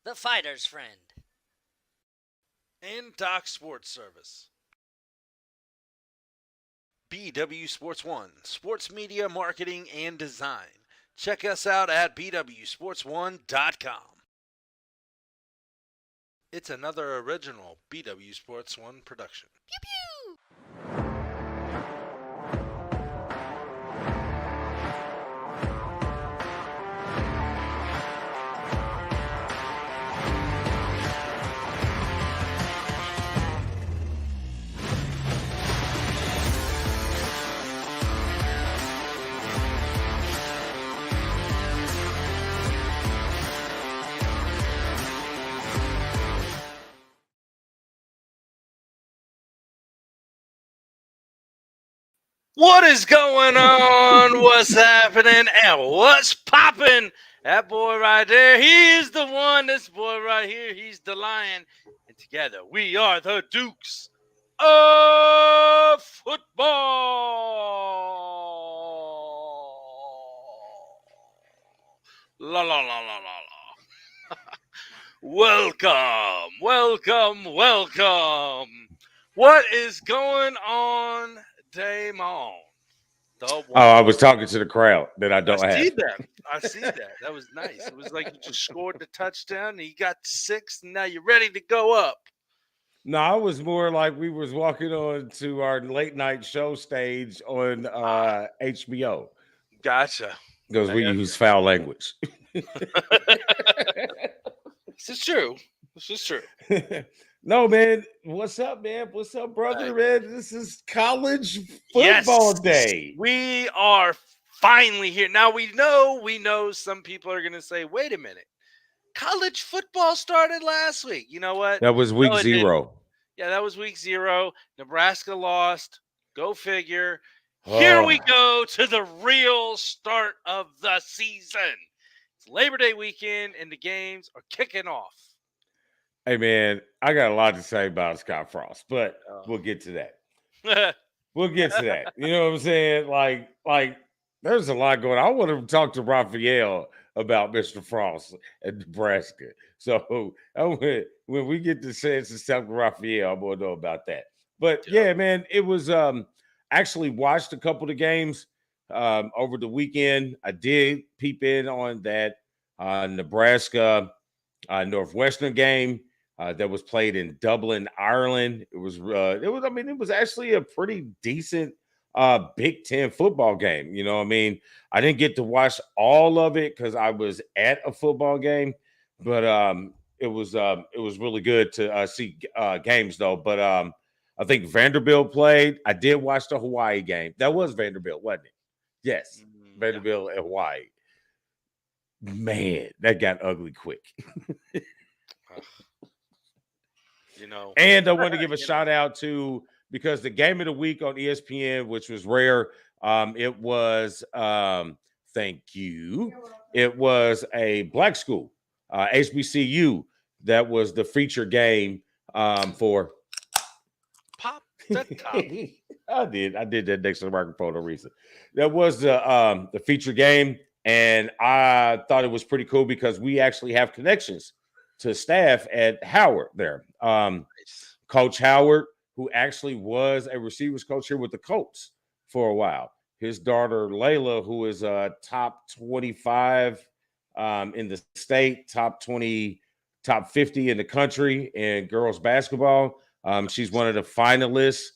the fighter's friend, and Doc Sports Service. BW Sports One, sports media marketing and design. Check us out at bwsports1.com. It's another original BW Sports One production. pew pew. What is going on? What's happening? And what's popping? That boy right there, he is the one. This boy right here, he's the lion. And together, we are the Dukes of Football. La la la la la la. Welcome, welcome, welcome. What is going on, Damon? I was talking to the crowd that I don't I see have. that. I see that. That was nice. It was like you just scored the touchdown and you got 6, and now you're ready to go up. No, I was more like we was walking on to our late night show stage on HBO Gotcha. because I we got use foul language. This is true. This is true. No, man. What's up, man? What's up, brother, man? This is college Yes. football day. We are finally here. Now we know some people are gonna say, wait a minute. College football started last week. You know what? That was week No, it didn't. 0. Yeah, that was week 0. Nebraska lost. Go figure. Here we go to the real start of the season. It's Labor Day weekend, and the games are kicking off. Hey, man, I got a lot to say about Scott Frost, but we'll get to that. We'll get to that. You know what I'm saying? Like, there's a lot going on. I want to talk to Raphael about Mr. Frost at Nebraska. So when we get the chance to talk to Raphael, I'm going to know about that. But yeah, man, it was actually watched a couple of the games over the weekend. I did peep in on that Nebraska Northwestern game. That was played in Dublin, Ireland. It was actually a pretty decent Big Ten football game. You know what I mean? I didn't get to watch all of it because I was at a football game, but it was really good to see games though. But I think Vanderbilt played. I did watch the Hawaii game. That was Vanderbilt, wasn't it? Yes, Vanderbilt at Hawaii. Man, that got ugly quick. And I want to give a shout out to, because the game of the week on ESPN, which was rare, it was thank you. It was a black school, HBCU. That was the feature game for Pop the top. I did that next to the microphone no reason. That was the feature game, and I thought it was pretty cool because we actually have connections to staff at Howard there. Coach Howard, who actually was a receivers coach here with the Colts for a while. His daughter, Layla, who is top 25 in the state, top 20, top 50 in the country in girls basketball. She's one of the finalists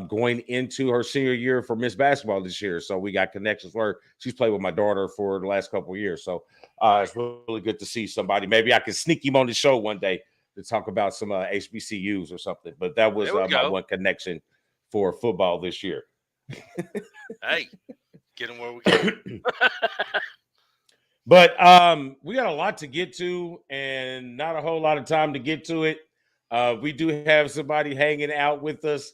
going into her senior year for Miss Basketball this year. So we got connections with her. She's played with my daughter for the last couple of years. So it's really good to see somebody. Maybe I can sneak him on the show one day to talk about some HBCUs or something. But that was my one connection for football this year. Hey, get him where we can. But we got a lot to get to and not a whole lot of time to get to it. We do have somebody hanging out with us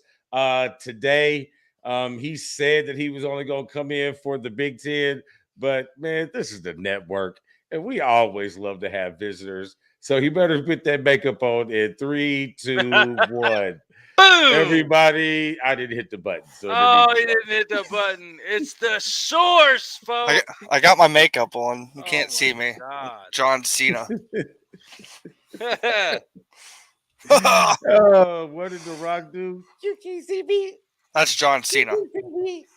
today. He said that he was only going to come in for the Big Ten, but man, this is the network, and we always love to have visitors. So he better put that makeup on in 3, 2, 1. Boom! Everybody, I didn't hit the button. So he didn't hit the button. It's the source, folks. I got my makeup on. You can't see me. God. John Cena. What did The Rock do? You can't see me. That's John Cena.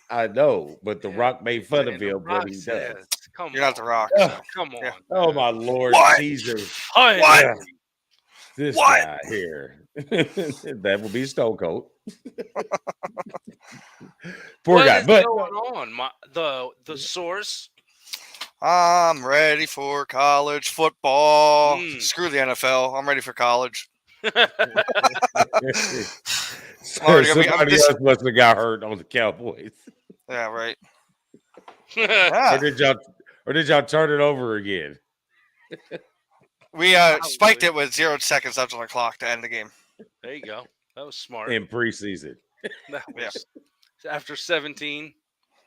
I know, but The Rock made fun of him when he does. Come You're not The Rock. Oh, So. Come on. Yeah. Oh my Lord What? Jesus! What? Yeah. This What? guy here. That will be Stone Cold. Poor What guy. is But going on? The source. I'm ready for college football. Mm. Screw the NFL. I'm ready for college. Somebody else must have got hurt on the Cowboys. Yeah, right. Or did y'all turn it over again? We spiked it with 0 seconds left on the clock to end the game. There you go. That was smart. In preseason. That was after 17.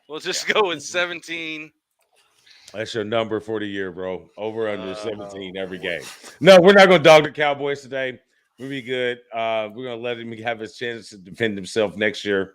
We'll just go with 17. That's your number for the year, bro. Over under 17 every game. No, we're not going to dog the Cowboys today. We'll be good. We're going to let him have his chance to defend himself next year.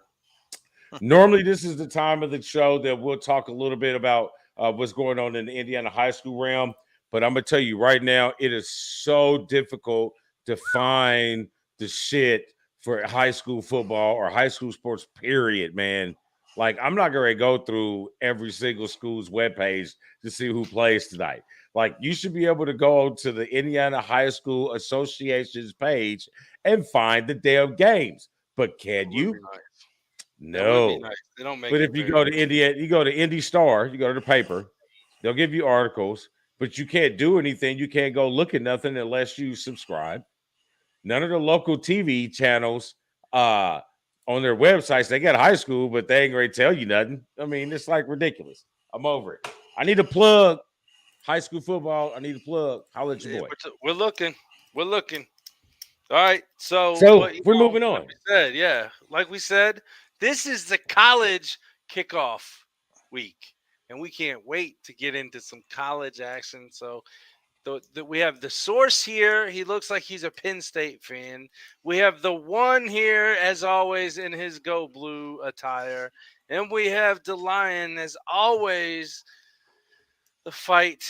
Normally, this is the time of the show that we'll talk a little bit about what's going on in the Indiana high school realm. But I'm going to tell you right now, it is so difficult to find the shit for high school football or high school sports, period, man. Like, I'm not going to go through every single school's webpage to see who plays tonight. Like, you should be able to go to the Indiana High School Association's page and find the damn games. But can you? Nice. No. Nice. They don't make but if you go to India, you go to Indy Star, you go to the paper, they'll give you articles, but you can't do anything. You can't go look at nothing unless you subscribe. None of the local TV channels on their websites, they got high school, but they ain't going to tell you nothing. I mean, it's like ridiculous. I'm over it. I need to plug high school football. I need to plug. I'll let you boy. We're looking. All right. So we're moving on. Like we said, this is the college kickoff week, and we can't wait to get into some college action. So we have the source here. He looks like he's a Penn State fan. We have the one here, as always, in his Go Blue attire. And we have DaLion, as always, the fight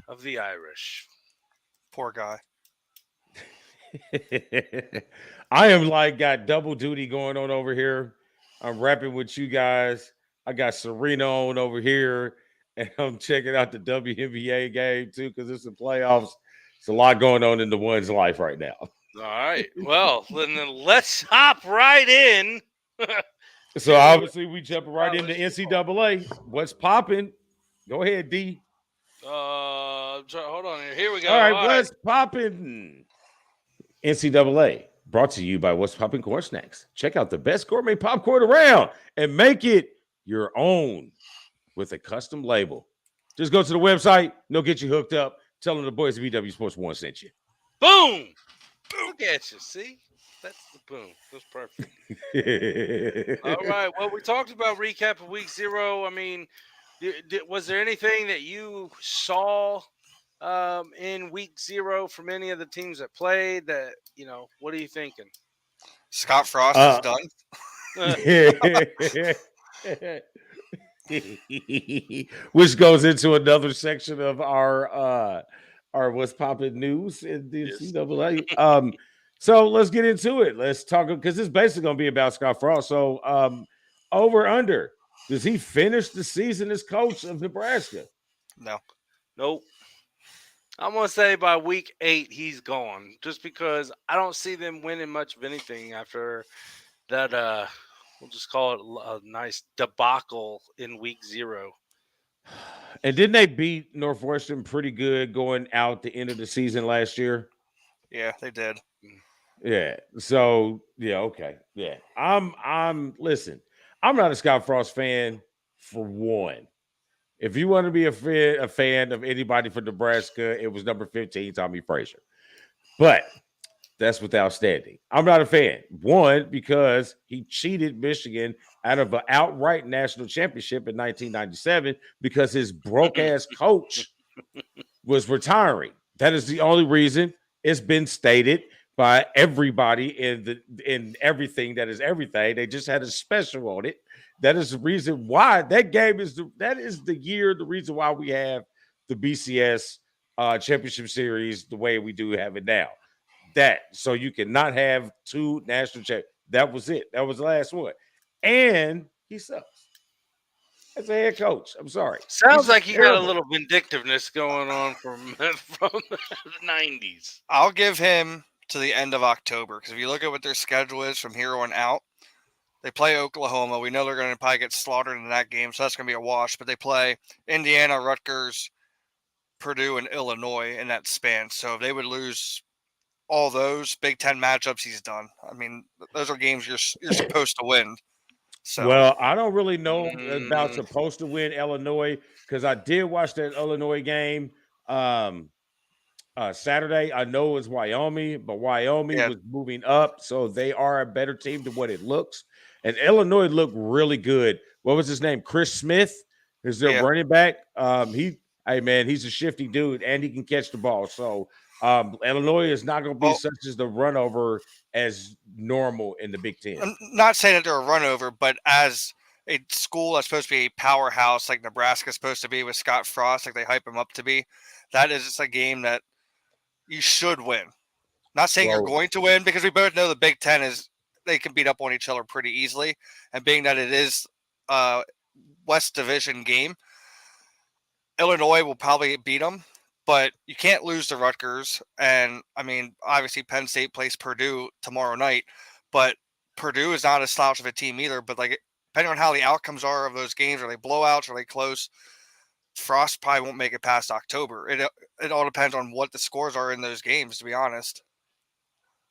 of the Irish. Poor guy. I am got double duty going on over here. I'm rapping with you guys. I got Serena on over here. And I'm checking out the WNBA game, too, because it's the playoffs. It's a lot going on in the one's life right now. All right. Well, then let's hop right in. So, obviously, we jump right into NCAA. What's popping? Go ahead, D. Hold on. Here we go. All right. What's popping? NCAA, brought to you by What's Poppin' Corn Snacks. Check out the best gourmet popcorn around and make it your own with a custom label. Just go to the website. They'll get you hooked up. Tell them the boys of BW Sports 1 sent you. Boom! Look at you. See? That's the boom. That's perfect. All right. Well, we talked about recap of week 0. I mean, was there anything that you saw in week 0 from any of the teams that played that, what are you thinking? Scott Frost is done. Which goes into another section of our What's Poppin' news in the NCAA. So let's get into it. Let's talk, because it's basically going to be about Scott Frost. So over under, does he finish the season as coach of Nebraska? No. Nope. I'm going to say by week 8, he's gone, just because I don't see them winning much of anything after that. We'll just call it a nice debacle in week 0. And didn't they beat Northwestern pretty good going out the end of the season last year? Yeah, they did. Yeah. So, yeah, okay. Yeah. Listen, I'm not a Scott Frost fan for one. If you want to be a fan of anybody from Nebraska, it was number 15, Tommy Frazier. But that's without standing. I'm not a fan. One, because he cheated Michigan out of an outright national championship in 1997 because his broke-ass coach was retiring. That is the only reason. It's been stated by everybody in everything that is everything. They just had a special on it. That is the reason why that game is the reason why we have the BCS championship series the way we do have it now. So you cannot have 2 national champions. That was it. That was the last one. And he sucks as a head coach. I'm sorry. Sounds like he got a terrible. little vindictiveness going on from the 90s. I'll give him to the end of October because if you look at what their schedule is from here on out, they play Oklahoma. We know they're going to probably get slaughtered in that game, so that's going to be a wash. But they play Indiana, Rutgers, Purdue, and Illinois in that span. So if they would lose all those Big Ten matchups, he's done. I mean, those are games you're supposed to win. So well, I don't really know about supposed to win Illinois because I did watch that Illinois game Saturday. I know it's Wyoming, but Wyoming was moving up, so they are a better team than what it looks. And Illinois looked really good. What was his name? Chris Smith is their running back. He's a shifty dude, and he can catch the ball. So Illinois is not going to be such as the run over as normal in the Big Ten. I'm not saying that they're a run over, but as a school that's supposed to be a powerhouse like Nebraska's supposed to be with Scott Frost, like they hype him up to be, that is just a game that you should win. Not saying you're going to win because we both know the Big Ten they can beat up on each other pretty easily. And being that it is a West Division game, Illinois will probably beat them. But you can't lose to Rutgers. And, I mean, obviously Penn State plays Purdue tomorrow night. But Purdue is not a slouch of a team either. But, like, depending on how the outcomes are of those games, are they blowouts, are they close, Frost probably won't make it past October. It all depends on what the scores are in those games, to be honest.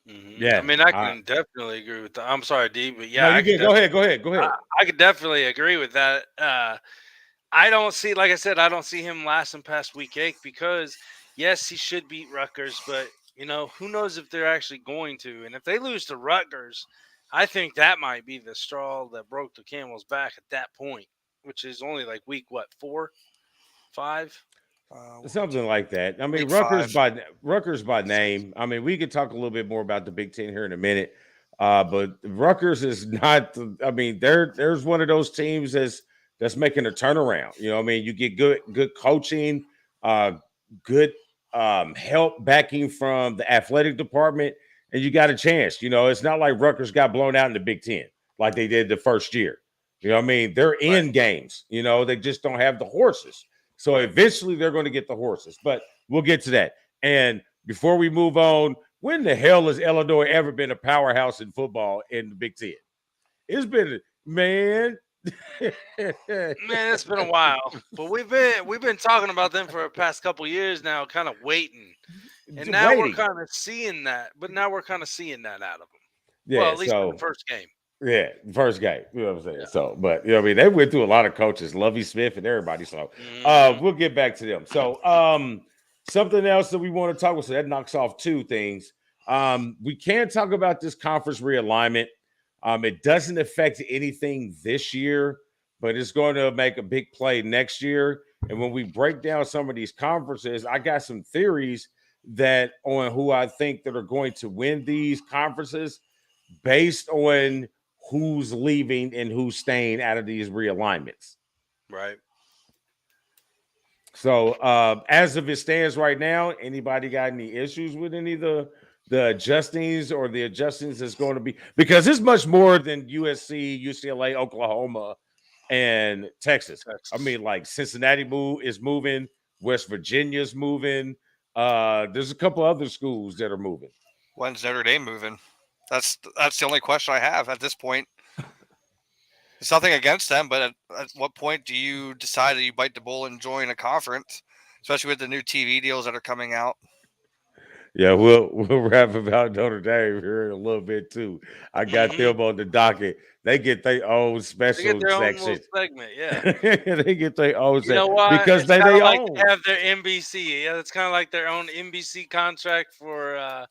Mm-hmm. Yeah. I mean, I can definitely agree with that. I'm sorry, D, but yeah. Go ahead. I could definitely agree with that. I don't see, like I said, I don't see him lasting past week 8 because, yes, he should beat Rutgers, but, who knows if they're actually going to. And if they lose to Rutgers, I think that might be the straw that broke the camel's back at that point, which is only like week, 4, 5? Something like that. I mean, Rutgers by name. I mean, we could talk a little bit more about the Big Ten here in a minute, but Rutgers is not. I mean, there's one of those teams that's making a turnaround. I mean, you get good coaching, good help backing from the athletic department, and you got a chance. It's not like Rutgers got blown out in the Big Ten like they did the first year. I mean, they're in games. They just don't have the horses. So eventually they're going to get the horses, but we'll get to that. And before we move on, when the hell has Illinois ever been a powerhouse in football in the Big Ten? It's been, man. It's been a while, but we've been talking about them for the past couple years now, kind of waiting, and now we're kind of seeing that. But now we're kind of seeing that out of them. Yeah, well, at least in the first game. Yeah, first game. You know what I'm saying? Yeah. So, but I mean, they went through a lot of coaches, Lovie Smith and everybody. So, we'll get back to them. So, something else that we want to talk about. So that knocks off 2 things. We can't talk about this conference realignment. It doesn't affect anything this year, but it's going to make a big play next year. And when we break down some of these conferences, I got some theories on who I think that are going to win these conferences based on who's leaving and who's staying out of these realignments. Right. So as of it stands right now, anybody got any issues with any of the adjustings or the adjustings that's going to be, because it's much more than USC, UCLA, Oklahoma, and Texas. I mean, like Cincinnati is moving, West Virginia's moving. There's a couple other schools that are moving. When's Notre Dame moving? That's the only question I have at this point. It's nothing against them, but at what point do you decide that you bite the bullet and join a conference, especially with the new TV deals that are coming out? Yeah, we'll wrap about Notre Dame here in a little bit too. I got them on the docket. They get their own special section. Own segment, yeah. They get their own section. You know why? Because they own. They have their NBC. Yeah, it's kind of like their own NBC contract for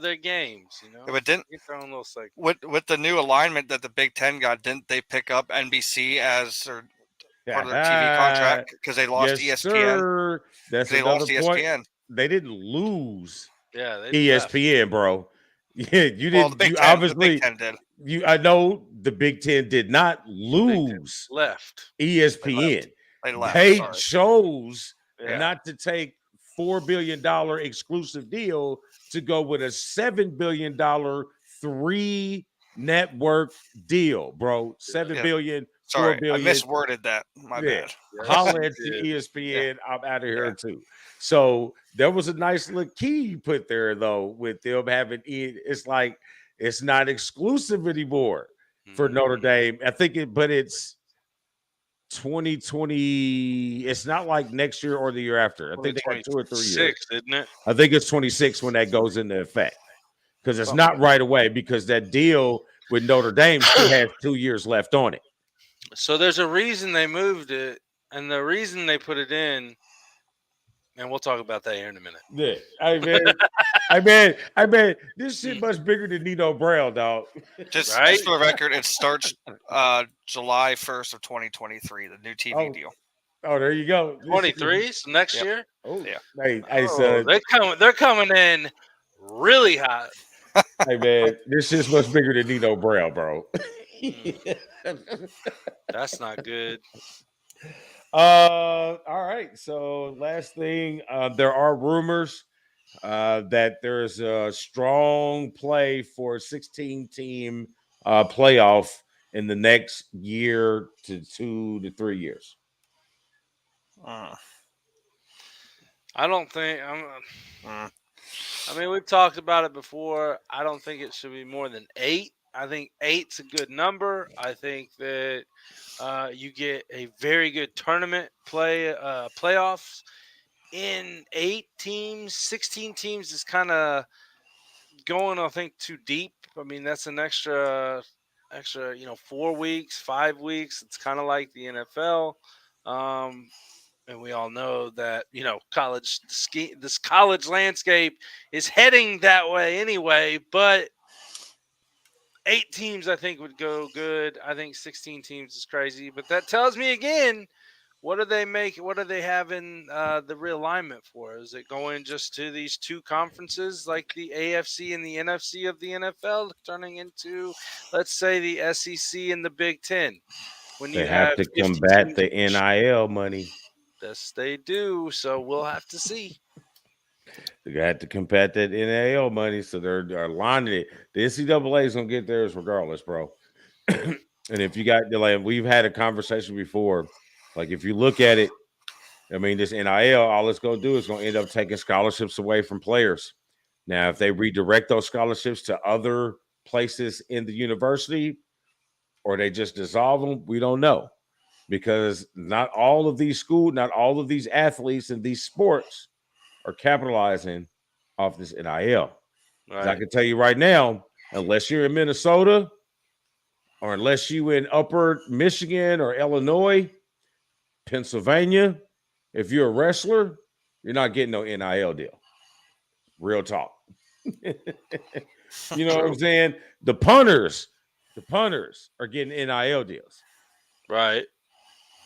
their games. Yeah, but didn't get their own little segment. With the new alignment that the Big Ten got, didn't they pick up NBC as part of their TV contract because they lost ESPN? Sir. That's they lost ESPN. They didn't lose. Yeah, they ESPN, left. Bro. Yeah, you didn't. Well, the Big Ten did. I know the Big Ten did not lose. Left ESPN. They left. They chose not to take $4 billion exclusive deal to go with a $7 billion 3-network deal, bro. $7 billion, Sorry, $4 billion. I misworded that. My bad. Holla at the ESPN. I'm out of here too. So there was a nice little key you put there, though, with them having it. It's like it's not exclusive anymore for Notre Dame. I think it's 2020. It's not like next year or the year after. I think they got 2 or 3 years. Isn't it? I think it's 26 when that goes into effect, because it's not right away, because that deal with Notre Dame still has 2 years left on it. So there's a reason they moved it, and the reason they put it in, and we'll talk about that here in a minute. Yeah, I mean, this shit much bigger than Nino Brown, dog. Just for the record, it starts July 1st of 2023, the new TV deal. Oh, there you go. 23, so next year. Oh, yeah. Hey, son. They're coming in really hot. Hey, man, this shit's much bigger than Nino Brown, bro. That's not good. All right. So last thing, there are rumors that there's a strong play for 16-team playoff in the next year to 2 to 3 years. I don't think I mean, we've talked about it before. I don't think it should be more than 8. I think 8's a good number. I think that you get a very good tournament playoffs in 8 teams. 16 teams is kind of going, I think, too deep. I mean, that's an extra 4 weeks, 5 weeks. It's kind of like the NFL. And we all know that, this college landscape is heading that way anyway. But 8 teams, I think, would go good. I think 16 teams is crazy. But that tells me, again, what do they have in the realignment for? Is it going just to these 2 conferences like the AFC and the NFC of the NFL, turning into, let's say, the SEC and the Big Ten? When they have to combat the NIL money. Yes, they do. So we'll have to see. They got to combat that NIL money, so they're lining it. The NCAA is gonna get theirs regardless, bro. And if you got, like, we've had a conversation before, like, if you look at it, I mean, this NIL, all it's gonna do is gonna end up taking scholarships away from players. Now, if they redirect those scholarships to other places in the university, or they just dissolve them, we don't know. Because not all of these athletes in these sports are capitalizing off this NIL. Right. I can tell you right now, unless you're in Minnesota or unless you in Upper Michigan or Illinois, Pennsylvania, if you're a wrestler, you're not getting no NIL deal. Real talk. You know what I'm saying? The punters are getting NIL deals. Right.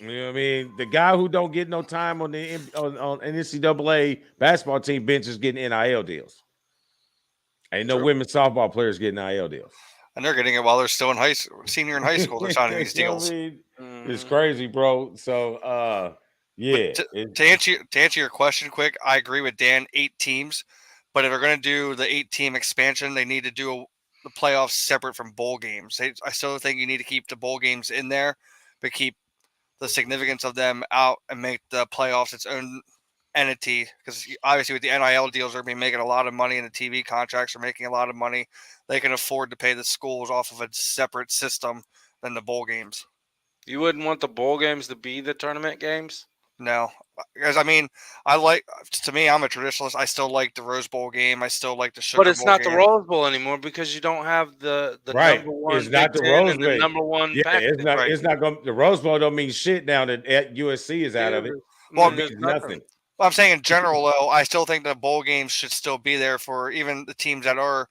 You know what I mean? The guy who don't get no time on the on NCAA basketball team bench is getting NIL deals. Ain't no women's softball players getting NIL deals. And they're getting it while they're still in senior in high school. They're signing these deals. I mean? It's crazy, bro. So, yeah. To answer your question quick, I agree with Dan. 8 teams, but if they're going to do the 8-team expansion, they need to do the playoffs separate from bowl games. I still think you need to keep the bowl games in there, but keep the significance of them out and make the playoffs its own entity, because obviously with the NIL deals, they're going to be making a lot of money, and the TV contracts are making a lot of money. They can afford to pay the schools off of a separate system than the bowl games. You wouldn't want the bowl games to be the tournament games? No, because I mean, I'm a traditionalist. I still like the Rose Bowl game. I still like the Sugar Bowl. But it's not game. the Rose Bowl anymore because you don't have the right. number one. It's not the Rose Bowl. Number one. Yeah, it's not. Right. It's not going. The Rose Bowl don't mean shit now that USC is out of it. Well, it means nothing. Well, I'm saying in general, though, I still think the bowl games should still be there for even the teams that are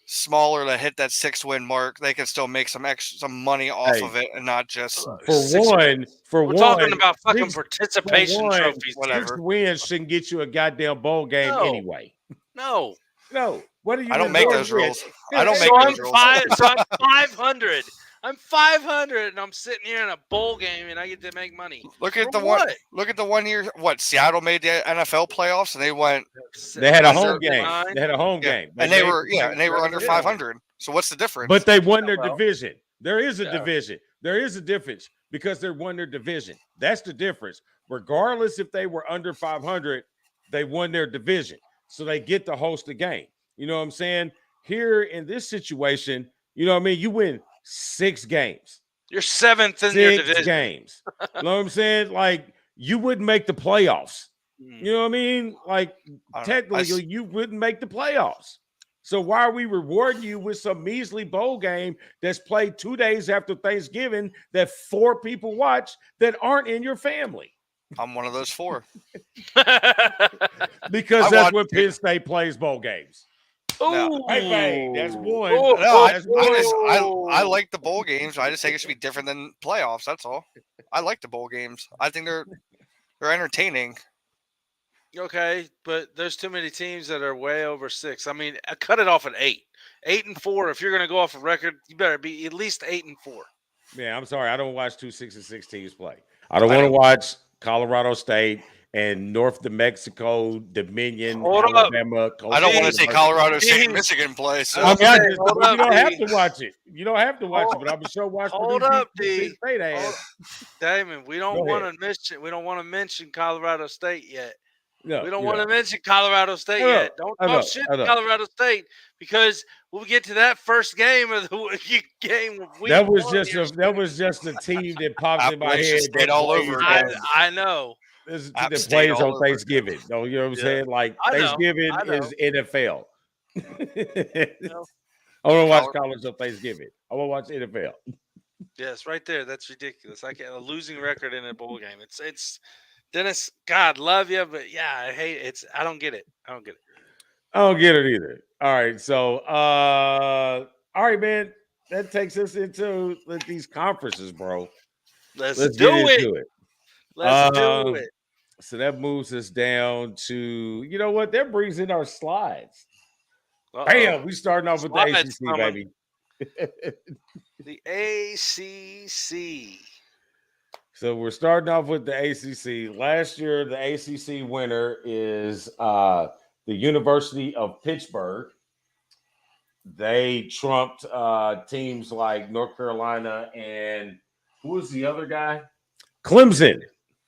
smaller that hit that 6-win mark. They can still make some money off of it, and not just we're talking about fucking participation trophies. Whatever. 6 wins shouldn't get you a goddamn bowl game anyway. No. What are you? I don't make those rules. I don't make those rules. So I'm 500. I'm 500 and I'm sitting here in a bowl game and I get to make money. Look at For the what? one. Look at the 1 year. What Seattle made the NFL playoffs and they went. They had a Under home game. 79. They had a home Yeah, game, and they were under Yeah. 500. So what's the difference? But they won their Well, division. There is a yeah. division. There is a difference because they won their division. That's the difference. Regardless if they were under 500, they won their division. So they get to host the game. You know what I'm saying? Here in this situation, you know what I mean? You win 6 games. You're 7th in your 6 division. games. You know what I'm saying? Like, you wouldn't make the playoffs. Mm. You know what I mean? Like, I don't know. technically, you wouldn't make the playoffs. So why are we rewarding you with some measly bowl game that's played 2 days after Thanksgiving that 4 people watch that aren't in your family? I'm one of those 4. Because I that's watch when it. Penn State plays bowl games. Ooh. Hey, bang, that's one. Oh, No, That's I like the bowl games. I just think it should be different than playoffs. That's all. I like the bowl games. I think they're entertaining. Okay, but there's too many teams that are way over 6. I mean, cut it off at 8. 8-4. If you're going to go off a record, you better be at least 8-4. Yeah, I'm sorry. I don't watch 2 6-6 teams play. I don't want to watch Colorado State and North New Mexico, Dominion, Hold up. Alabama. I don't want to see Colorado State Jeez. and Michigan play. So I mean, Okay, you hold up, don't have D. to watch it. You don't have to watch Hold- it, but I'm sure watch hold Purdue up, beat D. Penn State ass. Damon, we don't Go want ahead. to mention. We don't want to mention Colorado State yet. No, We don't you want know. to mention Colorado State I know, yet. Don't I know, talk shit I to know. Colorado State because we'll get to that first game of the game. Of week That was one just here. that was just a team that popped in my Appalachian head. State that all plays over on- again. I know. App that State plays all on over again. Thanksgiving. No, you know what I'm Yeah. saying? Like I know, Thanksgiving I know. is NFL. know. I want to watch Color- college on Thanksgiving. I want to watch NFL. Yes, right there. That's ridiculous. I can't a losing record in a bowl game. It's Dennis. God love you, but yeah, I hate it. I don't get it. I don't get it. I don't get it either. All right, so all right, man. That takes us into these conferences, bro. Let's Let's do get it. into it. Let's do it. So that moves us down to, you know what? That brings in our slides. Uh-oh. Bam, we starting off with the Slides ACC, coming. baby. The ACC. So we're starting off with the ACC. Last year, the ACC winner is the University of Pittsburgh. They trumped teams like North Carolina and who was the other guy? Clemson.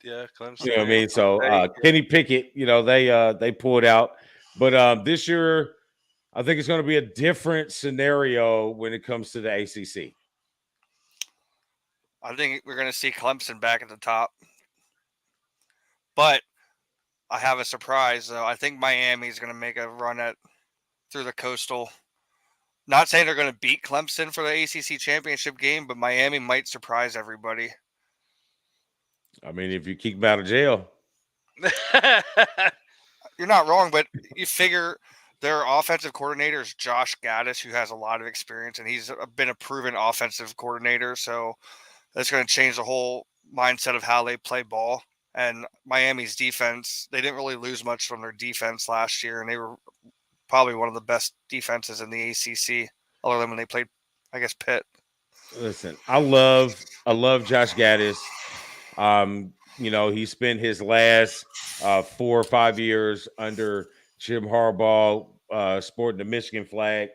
Yeah, Clemson. You know what I mean? So Kenny Pickett, you know, they pulled out. But this year, I think it's going to be a different scenario when it comes to the ACC. I think we're going to see Clemson back at the top. But I have a surprise, though. I think Miami is going to make a run through the Coastal. Not saying they're going to beat Clemson for the ACC championship game, but Miami might surprise everybody. I mean, if you keep them out of jail. You're not wrong, but you figure their offensive coordinator is Josh Gaddis, who has a lot of experience, and he's been a proven offensive coordinator. So that's going to change the whole mindset of how they play ball. And Miami's defense, they didn't really lose much from their defense last year, and they were probably one of the best defenses in the ACC, other than when they played, I guess, Pitt. Listen, I love Josh Gaddis. You know, he spent his last 4 or 5 years under Jim Harbaugh, sporting the Michigan flag.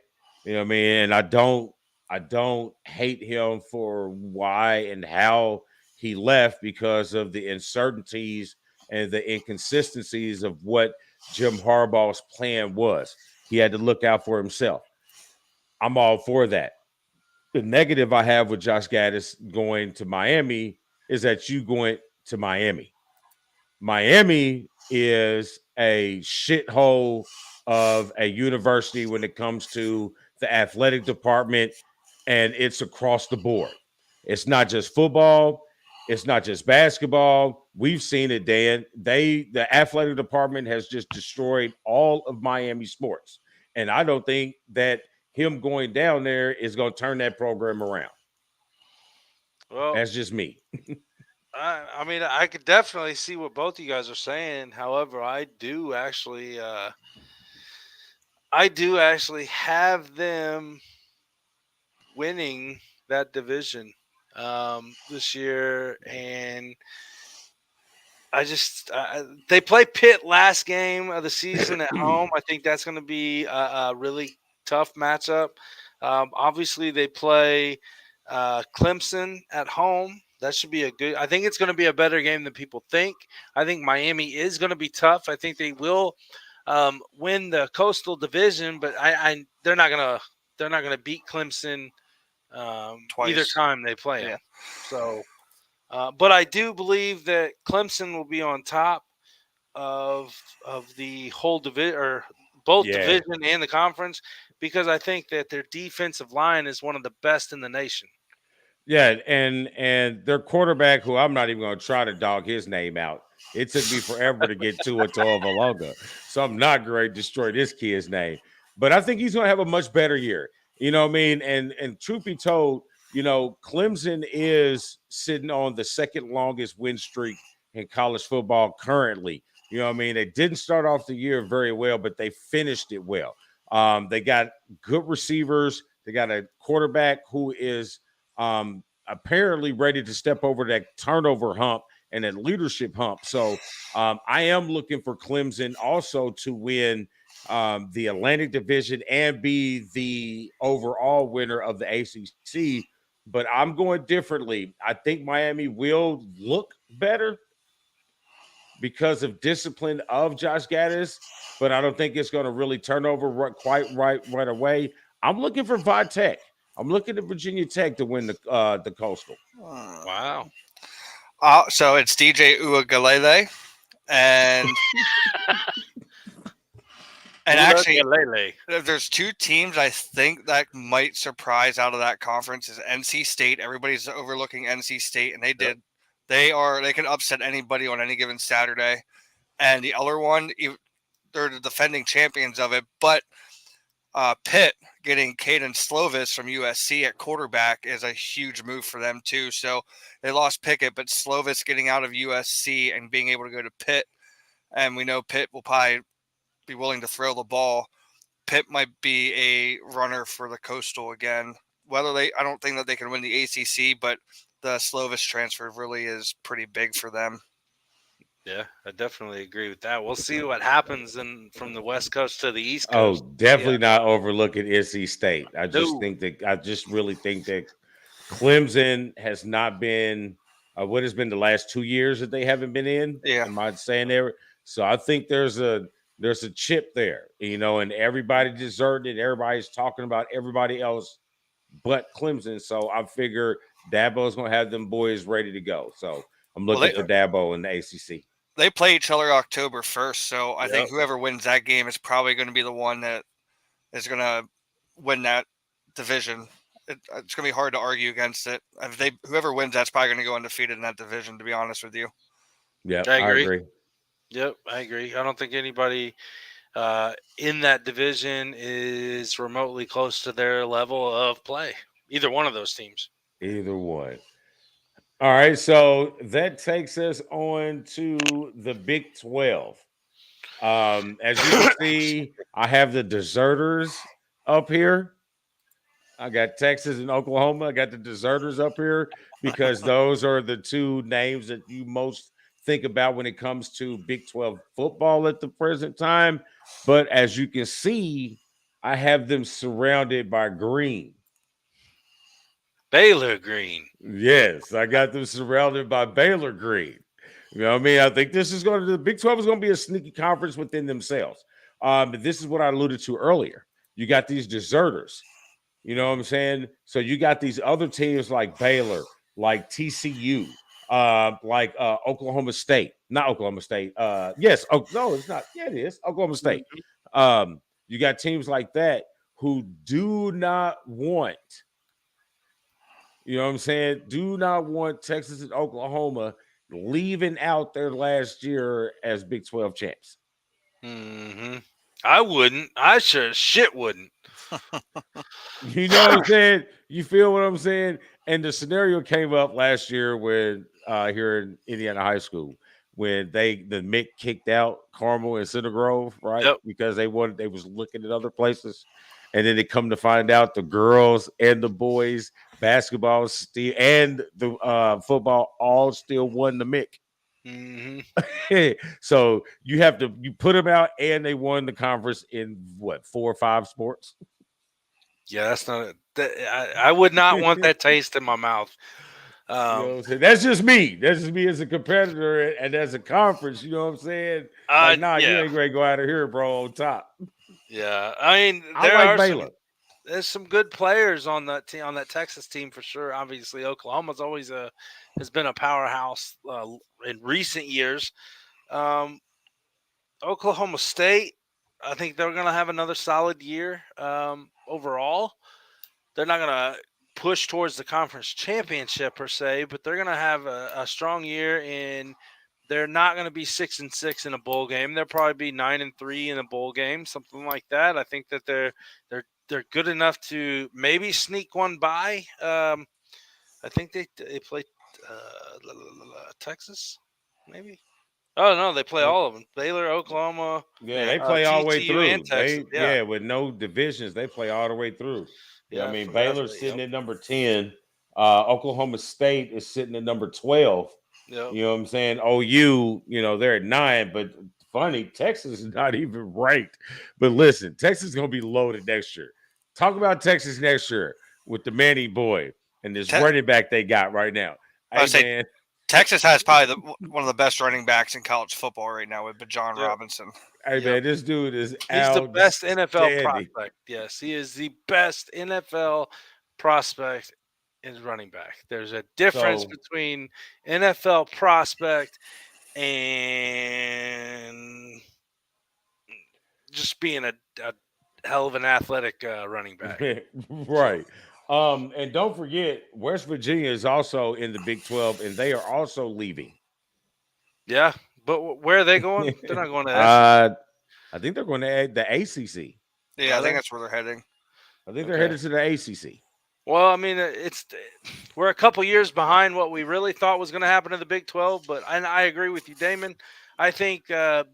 You know what I mean? And I don't hate him for why and how he left because of the uncertainties and the inconsistencies of what Jim Harbaugh's plan was. He had to look out for himself. I'm all for that. The negative I have with Josh Gaddis going to Miami is that you going to Miami. Miami is a shithole of a university when it comes to the athletic department, and it's across the board. It's not just football. It's not just basketball. We've seen it, Dan. The athletic department has just destroyed all of Miami sports. And I don't think that him going down there is going to turn that program around. Well, that's just me. I mean, I could definitely see what both of you guys are saying. However, I do actually have them winning that division this year, and they play Pitt last game of the season at home. I think that's going to be a really tough matchup. Obviously, they play Clemson at home. That should be I think it's going to be a better game than people think. I think Miami is going to be tough. I think they will win the Coastal Division, but they're not gonna beat Clemson either time they play them. So, but I do believe that Clemson will be on top of the whole division, or both division and the conference, because I think that their defensive line is one of the best in the nation. Yeah, and their quarterback, who I'm not even going to try to dog his name out. It took me forever to get to it, Tagovailoa, so I'm not going to destroy this kid's name. But I think he's going to have a much better year. You know what I mean? And truth be told, you know, Clemson is sitting on the second longest win streak in college football currently. You know what I mean? They didn't start off the year very well, but they finished it well. They got good receivers. They got a quarterback who is apparently ready to step over that turnover hump and that leadership hump. So I am looking for Clemson also to win the Atlantic Division and be the overall winner of the ACC. But I'm going differently. I think Miami will look better because of discipline of Josh Gaddis, but I don't think it's going to really turn over quite right away. I'm looking for Tech. I'm looking at Virginia Tech to win the Coastal. Wow. So it's DJ Uiagalelei, and actually, there's two teams I think that might surprise out of that conference is NC State. Everybody's overlooking NC State, and they did. They can upset anybody on any given Saturday. And the other one, they're the defending champions of it, but Pitt getting Caden Slovis from USC at quarterback is a huge move for them too. So they lost Pickett, but Slovis getting out of USC and being able to go to Pitt, and we know Pitt will probably be willing to throw the ball. Pitt might be a runner for the Coastal again. I don't think that they can win the ACC, but the Slovis transfer really is pretty big for them. Yeah, I definitely agree with that. We'll see what happens from the West Coast to the East Coast. Oh, definitely not overlooking NC State. I just really think that Clemson has not been what has been the last 2 years that they haven't been in. Yeah. Am I saying there? So I think there's a chip there, you know, and everybody deserted it. Everybody's talking about everybody else but Clemson. So I figure Dabo's going to have them boys ready to go. So I'm looking for Dabo in the ACC. They play each other October 1st, so I think whoever wins that game is probably going to be the one that is going to win that division. It's going to be hard to argue against it. Whoever wins, that's probably going to go undefeated in that division, to be honest with you. Yeah, I agree. Yep, I agree. I don't think anybody in that division is remotely close to their level of play. Either one of those teams. Either one. All right, so that takes us on to the Big 12. As you can see, I have the deserters up here. I got Texas and Oklahoma. I got the deserters up here because those are the two names that you most think about when it comes to Big 12 football at the present time. But as you can see, I have them surrounded by green. Baylor green. Yes, I got them surrounded by Baylor green. You know what I mean? I think the Big 12 is going to be a sneaky conference within themselves. But this is what I alluded to earlier. You got these deserters. You know what I'm saying? So you got these other teams like Baylor, like TCU, like Oklahoma State. Not Oklahoma State. Yes. Oh, no, it's not. Yeah, it is. Oklahoma State. You got teams like that who do not want – you know what I'm saying? Do not want Texas and Oklahoma leaving out their last year as Big 12 champs. Mm-hmm. I wouldn't. I sure shit wouldn't. You know what I'm saying? You feel what I'm saying? And the scenario came up last year when here in Indiana High School when the Mick kicked out Carmel and Center Grove, right? Yep. Because they was looking at other places. And then they come to find out the girls and the boys basketball still and the football all still won the MIC. Mm-hmm. So you put them out, and they won the conference in what 4 or 5 sports. Yeah, that's not. I would not want that taste in my mouth. You know what I'm saying? That's just me. That's just me as a competitor and as a conference. You know what I'm saying? Like, nah, you ain't gonna go out of here, bro, on top. Yeah, I mean, there's some good players on that team, on that Texas team for sure. Obviously, Oklahoma's always has been a powerhouse in recent years. Oklahoma State, I think they're going to have another solid year overall. They're not going to push towards the conference championship per se, but they're going to have a strong year. And they're not going to be 6-6 in a bowl game. They'll probably be 9-3 in a bowl game, something like that. I think that they're good enough to maybe sneak one by. I think they play Texas, maybe. Oh no, they play all of them. Baylor, Oklahoma. Yeah, they play all the way through. And Texas. With no divisions, they play all the way through. Yeah, I mean, Baylor's sitting at number 10. Oklahoma State is sitting at number 12. Yep. You know what I'm saying? OU, they're at 9, but funny, Texas is not even ranked. But listen, Texas is going to be loaded next year. Talk about Texas next year with the Manny boy and this running back they got right now. Man. Texas has probably one of the best running backs in college football right now with John Robinson. Hey, man, this dude is He's the best NFL prospect. Yes, he is the best NFL prospect in running back. There's a difference between NFL prospect and just being a hell of an athletic running back. Right. And don't forget, West Virginia is also in the Big 12, and they are also leaving. Yeah, but where are they going? They're not going to I think they're going to the ACC. Yeah, I think that's where they're heading. I think they're headed to the ACC. Well, I mean, we're a couple years behind what we really thought was going to happen in the Big 12, but I agree with you, Damon. I think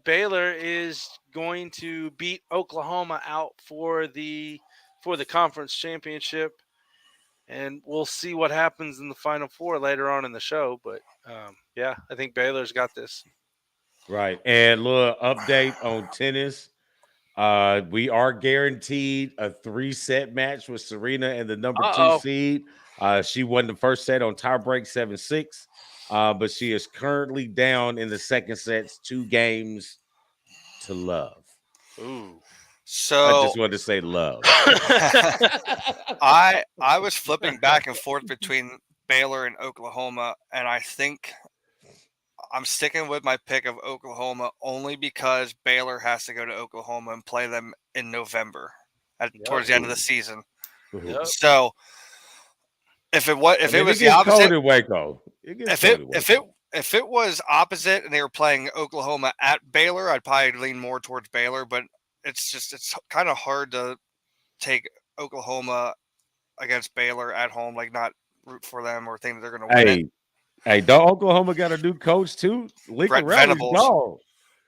Baylor is going to beat Oklahoma out for the conference championship, and we'll see what happens in the Final Four later on in the show. But I think Baylor's got this. Right, and a little update on tennis. We are guaranteed a 3-set match with Serena and the number 2 seed. She won the first set on tiebreak 7-6, but she is currently down in the second sets 2 games to love. Ooh. So I just wanted to say love. I was flipping back and forth between Baylor and Oklahoma, and I think I'm sticking with my pick of Oklahoma only because Baylor has to go to Oklahoma and play them in November towards the end of the season. Yep. So if it was the opposite, cold in Waco. If it was opposite and they were playing Oklahoma at Baylor, I'd probably lean more towards Baylor. But it's kind of hard to take Oklahoma against Baylor at home, like not root for them or think that they're going to win it. Hey, don't Oklahoma got a new coach too? Brent Venables.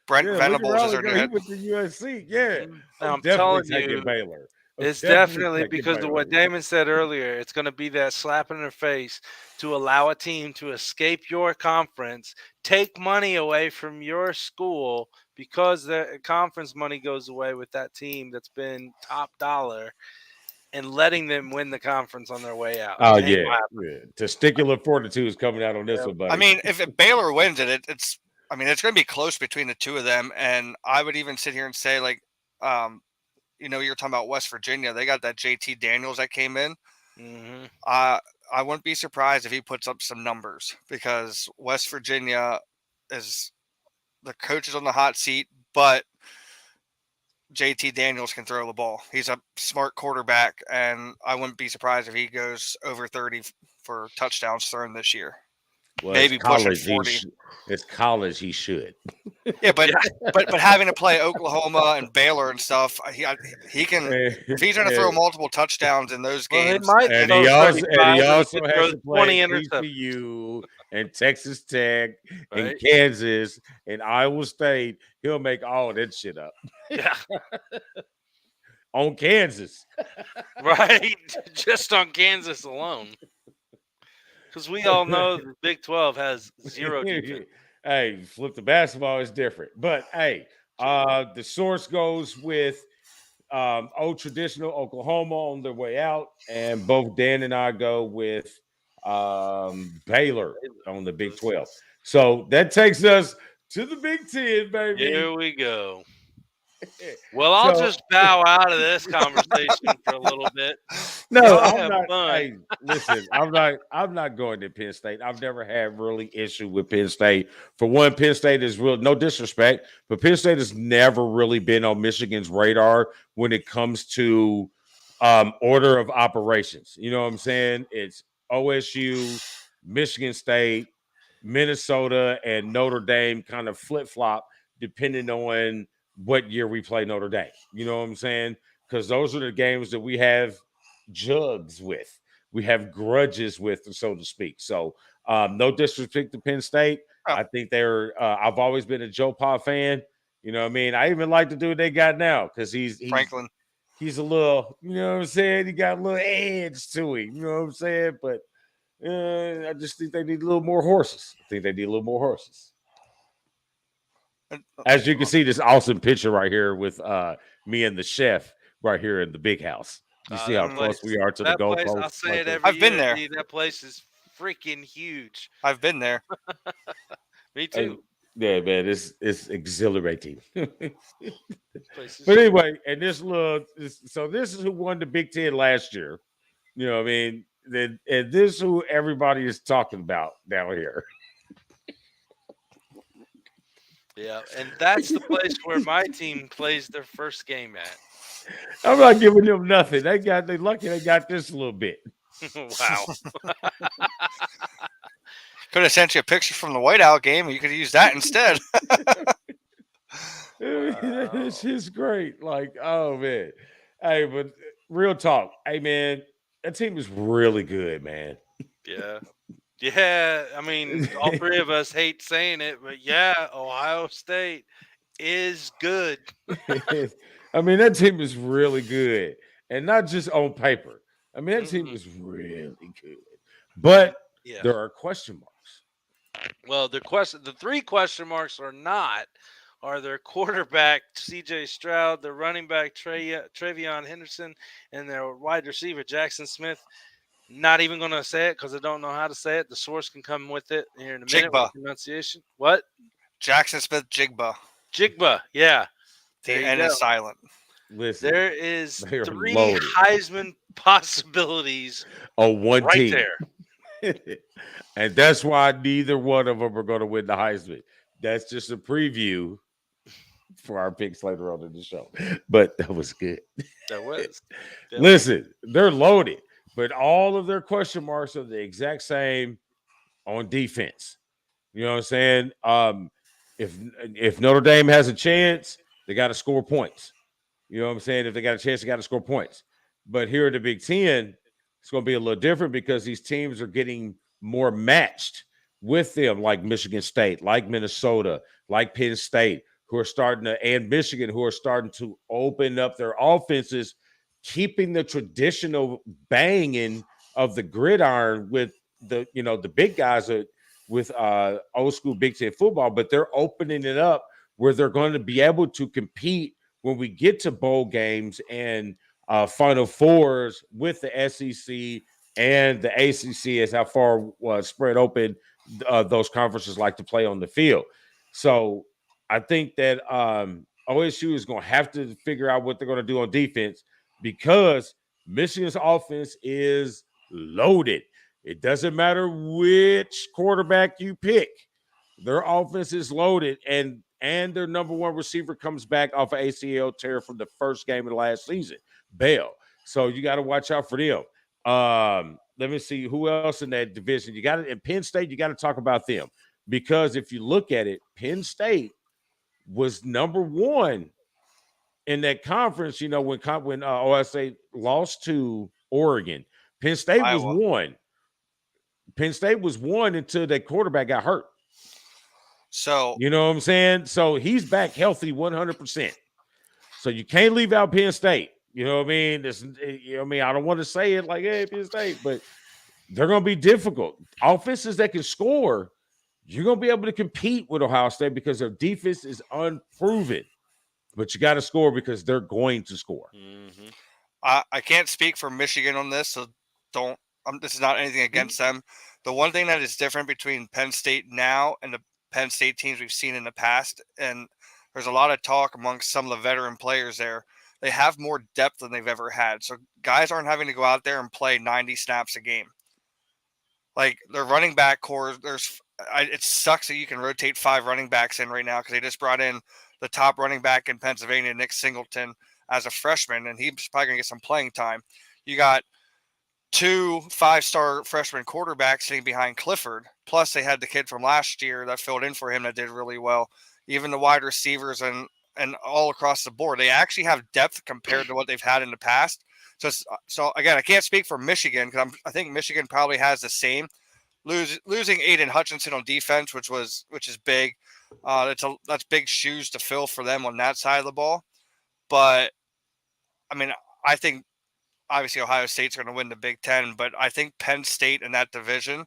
Brent Venables is their new head. He went to USC. Yeah, I'm telling you, Baylor. It's definitely because of what Damon said earlier. It's going to be that slap in their face to allow a team to escape your conference, take money away from your school because the conference money goes away with that team that's been top dollar, and letting them win the conference on their way out. Oh, yeah. Testicular fortitude is coming out on this one, buddy. I mean, if Baylor wins it, it's going to be close between the two of them. And I would even sit here and say, like, you're talking about West Virginia. They got that JT Daniels that came in. Mm-hmm. I wouldn't be surprised if he puts up some numbers because West Virginia the coach is on the hot seat, but JT Daniels can throw the ball. He's a smart quarterback, and I wouldn't be surprised if he goes over 30 for touchdowns thrown this year. Well, maybe pushing 40. It's college. He should. Yeah, but having to play Oklahoma and Baylor and stuff, he can. If he's going to throw multiple touchdowns in those games, and he also has to play TCU and Texas Tech and Kansas and Iowa State. He'll make all that shit up. Yeah. On Kansas. Right. Just on Kansas alone. Because we all know the Big 12 has zero defense. Hey, flip the basketball is different. But hey, the source goes with old traditional Oklahoma on their way out, and both Dan and I go with Baylor on the Big 12. So that takes us to the Big 10, baby. Here we go. Well, I'll just bow out of this conversation for a little bit. No, Y'all I'm have not. fun. Hey, listen, I'm not going to Penn State. I've never had really issue with Penn State. For one, Penn State is real, no disrespect, but Penn State has never really been on Michigan's radar when it comes to order of operations. You know what I'm saying? It's OSU, Michigan State, Minnesota, and Notre Dame kind of flip-flop depending on what year we play Notre Dame. You know what I'm saying? Because those are the games that we have jugs with. We have grudges with, so to speak. So no disrespect to Penn State. Oh. I think they're I've always been a Joe Pa fan. You know what I mean? I even like the dude they got now because he's Franklin. He's a little, you know what I'm saying? He got a little edge to him. You know what I'm saying? But I just think they need a little more horses. As you can see, this awesome picture right here with me and the chef right here in the big house. You see how close we are to the goalpost? I'll say it every I've been year, there. dude, that place is freaking huge. I've been there. Me too. Yeah, man, it's exhilarating. But anyway, and this is who won the Big Ten last year. You know what I mean? And this is who everybody is talking about down here. Yeah, and that's the place where my team plays their first game at. I'm not giving them nothing. They lucky they got this a little bit. Wow. Could have sent you a picture from the Whiteout game, and you could use that instead. It's just great. Like, oh man. Hey, but real talk. Hey man, that team is really good, man. Yeah. Yeah, I mean, all three of us hate saying it, but yeah, Ohio State is good. I mean, that team is really good, and not just on paper. I mean, that team is really good, but there are question marks. Well, the three question marks are their quarterback C.J. Stroud, their running back Travion Henderson, and their wide receiver Jackson Smith. Not even going to say it because I don't know how to say it. The source can come with it here in a minute. Jigba. Pronunciation. What? Jackson Smith Jigba. Jigba. Yeah. The N is silent. Listen, there is three loaded. Heisman possibilities on one right team. there. And that's why neither one of them are going to win the Heisman. That's just a preview for our picks later on in the show. But that was good. That was. Listen, they're loaded. But all of their question marks are the exact same on defense. You know what I'm saying? If Notre Dame has a chance, they got to score points. You know what I'm saying? If they got a chance, they got to score points. But here at the Big Ten, it's going to be a little different because these teams are getting more matched with them, like Michigan State, like Minnesota, like Penn State, and Michigan, who are starting to open up their offenses, keeping the traditional banging of the gridiron with the big guys with old school Big Ten football, but they're opening it up where they're going to be able to compete when we get to bowl games and Final Fours with the SEC and the ACC as how far spread open those conferences like to play on the field. So I think that OSU is going to have to figure out what they're going to do on defense because Michigan's offense is loaded. It doesn't matter which quarterback you pick. Their offense is loaded, and their number one receiver comes back off an ACL tear from the first game of the last season, Bell. So you got to watch out for them. Let me see who else in that division. You got it in Penn State. You got to talk about them because if you look at it, Penn State was number one in that conference. You know when OSA lost to Oregon, Penn State was one. Penn State was one until that quarterback got hurt. So you know what I'm saying? So he's back healthy 100%. So you can't leave out Penn State. You know what I mean? I don't want to say it like, hey, Penn State, but they're going to be difficult. Offenses that can score, you're going to be able to compete with Ohio State because their defense is unproven. But you got to score because they're going to score. Mm-hmm. I can't speak for Michigan on this, so don't. This is not anything against them. The one thing that is different between Penn State now and the Penn State teams we've seen in the past, and there's a lot of talk amongst some of the veteran players there, they have more depth than they've ever had. So guys aren't having to go out there and play 90 snaps a game. Like their running back core, it sucks that you can rotate 5 running backs in right now because they just brought in the top running back in Pennsylvania, Nick Singleton, as a freshman, and he's probably going to get some playing time. You got 2 5-star freshman quarterbacks sitting behind Clifford, plus they had the kid from last year that filled in for him that did really well. Even the wide receivers and all across the board, they actually have depth compared to what they've had in the past. So again, I can't speak for Michigan because I think Michigan probably has the same. Losing Aiden Hutchinson on defense, which is big. That's big shoes to fill for them on that side of the ball. But I mean, I think obviously Ohio State's going to win the Big Ten, but I think Penn State in that division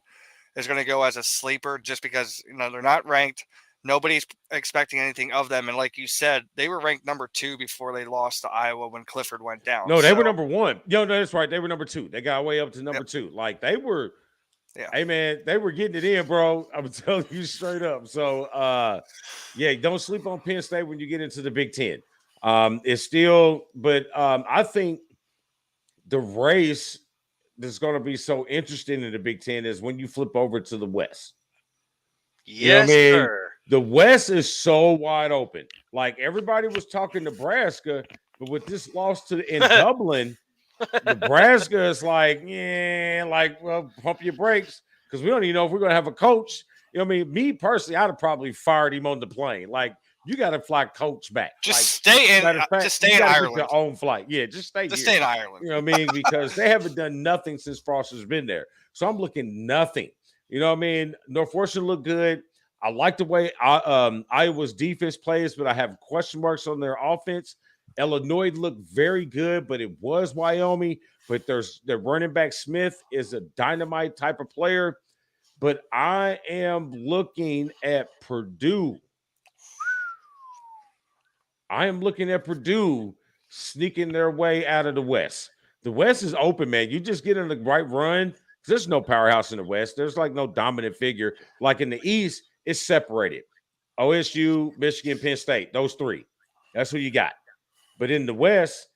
is going to go as a sleeper just because they're not ranked. Nobody's expecting anything of them, and like you said, they were ranked number 2 before they lost to Iowa when Clifford went down. No, they were number 1. No, that's right. They were number 2. They got way up to number 2. Like they were. Yeah. Hey man, they were getting it in, bro. I'm telling you straight up. So, yeah, don't sleep on Penn State when you get into the Big Ten. It's still, but I think the race that's going to be so interesting in the Big Ten is when you flip over to the West. Yes, sir. The West is so wide open. Like everybody was talking Nebraska, but with this loss in Dublin, Nebraska is like, well, pump your brakes because we don't even know if we're going to have a coach. Me personally, I'd have probably fired him on the plane. Like, you got to fly coach back. Just stay in Ireland. Your own flight. Yeah, just stay in Ireland. You know what I mean? Because they haven't done nothing since Foster's been there. So I'm looking nothing. You know what I mean? Northwestern looked good. I like the way Iowa's defense plays, but I have question marks on their offense. Illinois looked very good, but it was Wyoming. But their running back Smith is a dynamite type of player. But I am looking at Purdue. I am looking at Purdue sneaking their way out of the West. The West is open, man. You just get in the right run. There's no powerhouse in the West. There's like no dominant figure. Like in the East, it's separated. OSU, Michigan, Penn State, those 3. That's who you got. But in the West,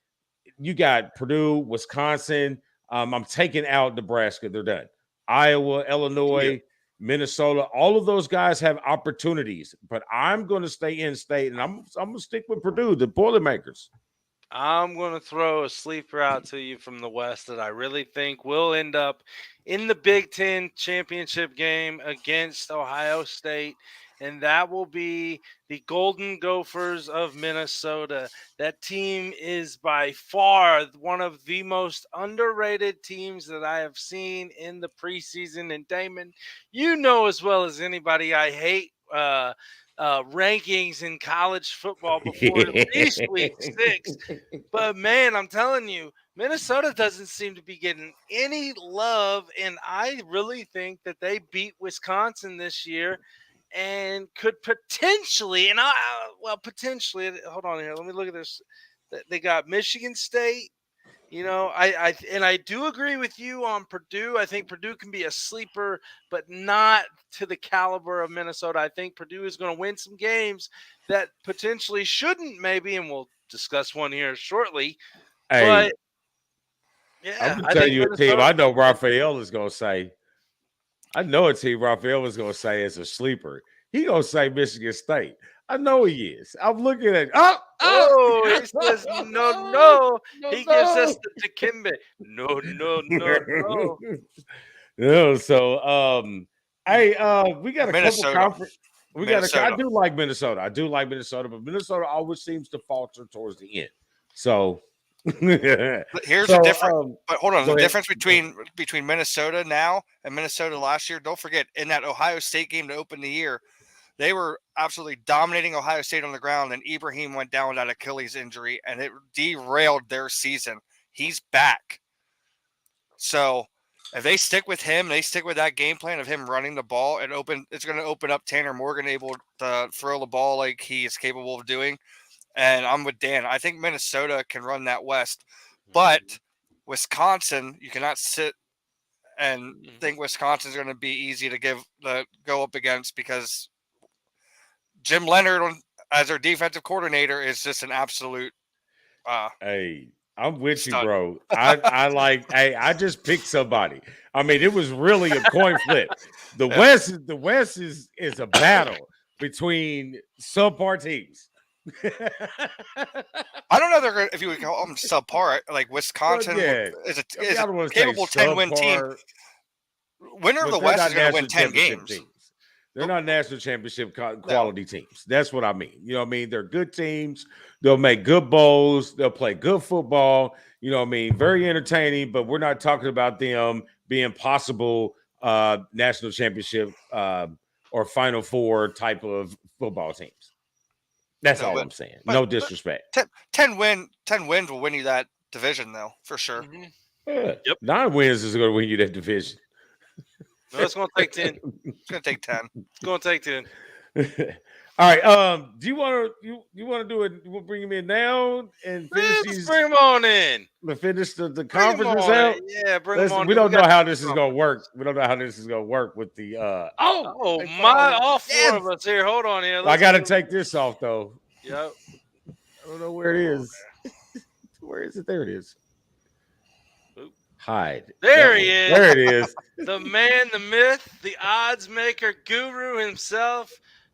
you got Purdue, Wisconsin. I'm taking out Nebraska. They're done. Iowa, Illinois, Minnesota. All of those guys have opportunities. But I'm going to stay in state, and I'm going to stick with Purdue, the Boilermakers. I'm going to throw a sleeper out to you from the West that I really think will end up in the Big Ten championship game against Ohio State, and that will be the Golden Gophers of Minnesota. That team is by far one of the most underrated teams that I have seen in the preseason. And Damon, you know as well as anybody, I hate rankings in college football before at least week 6. But man, I'm telling you, Minnesota doesn't seem to be getting any love, and I really think that they beat Wisconsin this year and could potentially, potentially, hold on here, let me look at this. They got Michigan State. I do agree with you on Purdue. I think Purdue can be a sleeper, but not to the caliber of Minnesota. I think Purdue is going to win some games that potentially shouldn't, maybe, and we'll discuss one here shortly. Hey, but yeah, I'm going to tell you a team I know Raphael is going to say. I know a team Raphael is going to say is a sleeper. He going to say Michigan State. I know he is. I'm looking at he says no. He gives us the Dikembe. No. No. So we got a Minnesota. couple conference. I do like Minnesota. But Minnesota always seems to falter towards the end. So here's the difference. But hold on, the difference between Minnesota now and Minnesota last year. Don't forget, in that Ohio State game to open the year, they were absolutely dominating Ohio State on the ground, and Ibrahim went down with that Achilles injury, and it derailed their season. He's back. So If they stick with him, they stick with that game plan of him running the ball, it's going to open up Tanner Morgan able to throw the ball like he is capable of doing. And I'm with Dan. I think Minnesota can run that West, but Wisconsin, you cannot sit and think Wisconsin's going to be easy to go up against, because Jim Leonard as their defensive coordinator is just an absolute. Hey, I'm with stud. you, bro. I just picked somebody. I mean, it was really a coin flip. The West is a battle between subpar teams. I don't know if you would call them subpar. Like Wisconsin is a capable 10-win team. Winner of the West is going to win 10 games. They're not national championship quality teams. That's what I mean. You know what I mean? They're good teams. They'll make good bowls. They'll play good football. You know what I mean? Very entertaining, but we're not talking about them being possible national championship or Final Four type of football teams. That's all I'm saying. No disrespect. 10 wins will win you that division, though, for sure. Mm-hmm. Yeah. Yep. 9 wins is going to win you that division. No, it's going to take 10. It's going to take 10. It's going to take 10. All right. Do you want to do it? You want to bring him in now and finish these? Bring him on in. To finish the conferences out. Yeah, bring him on. We don't know how this is going to work. We don't know how this is going to work with the. All four of us here. Hold on here. I got to take this off though. Yep. I don't know where it is. Where is it? There it is. Hide. There he is. There it is. The man, the myth, the odds maker, guru himself,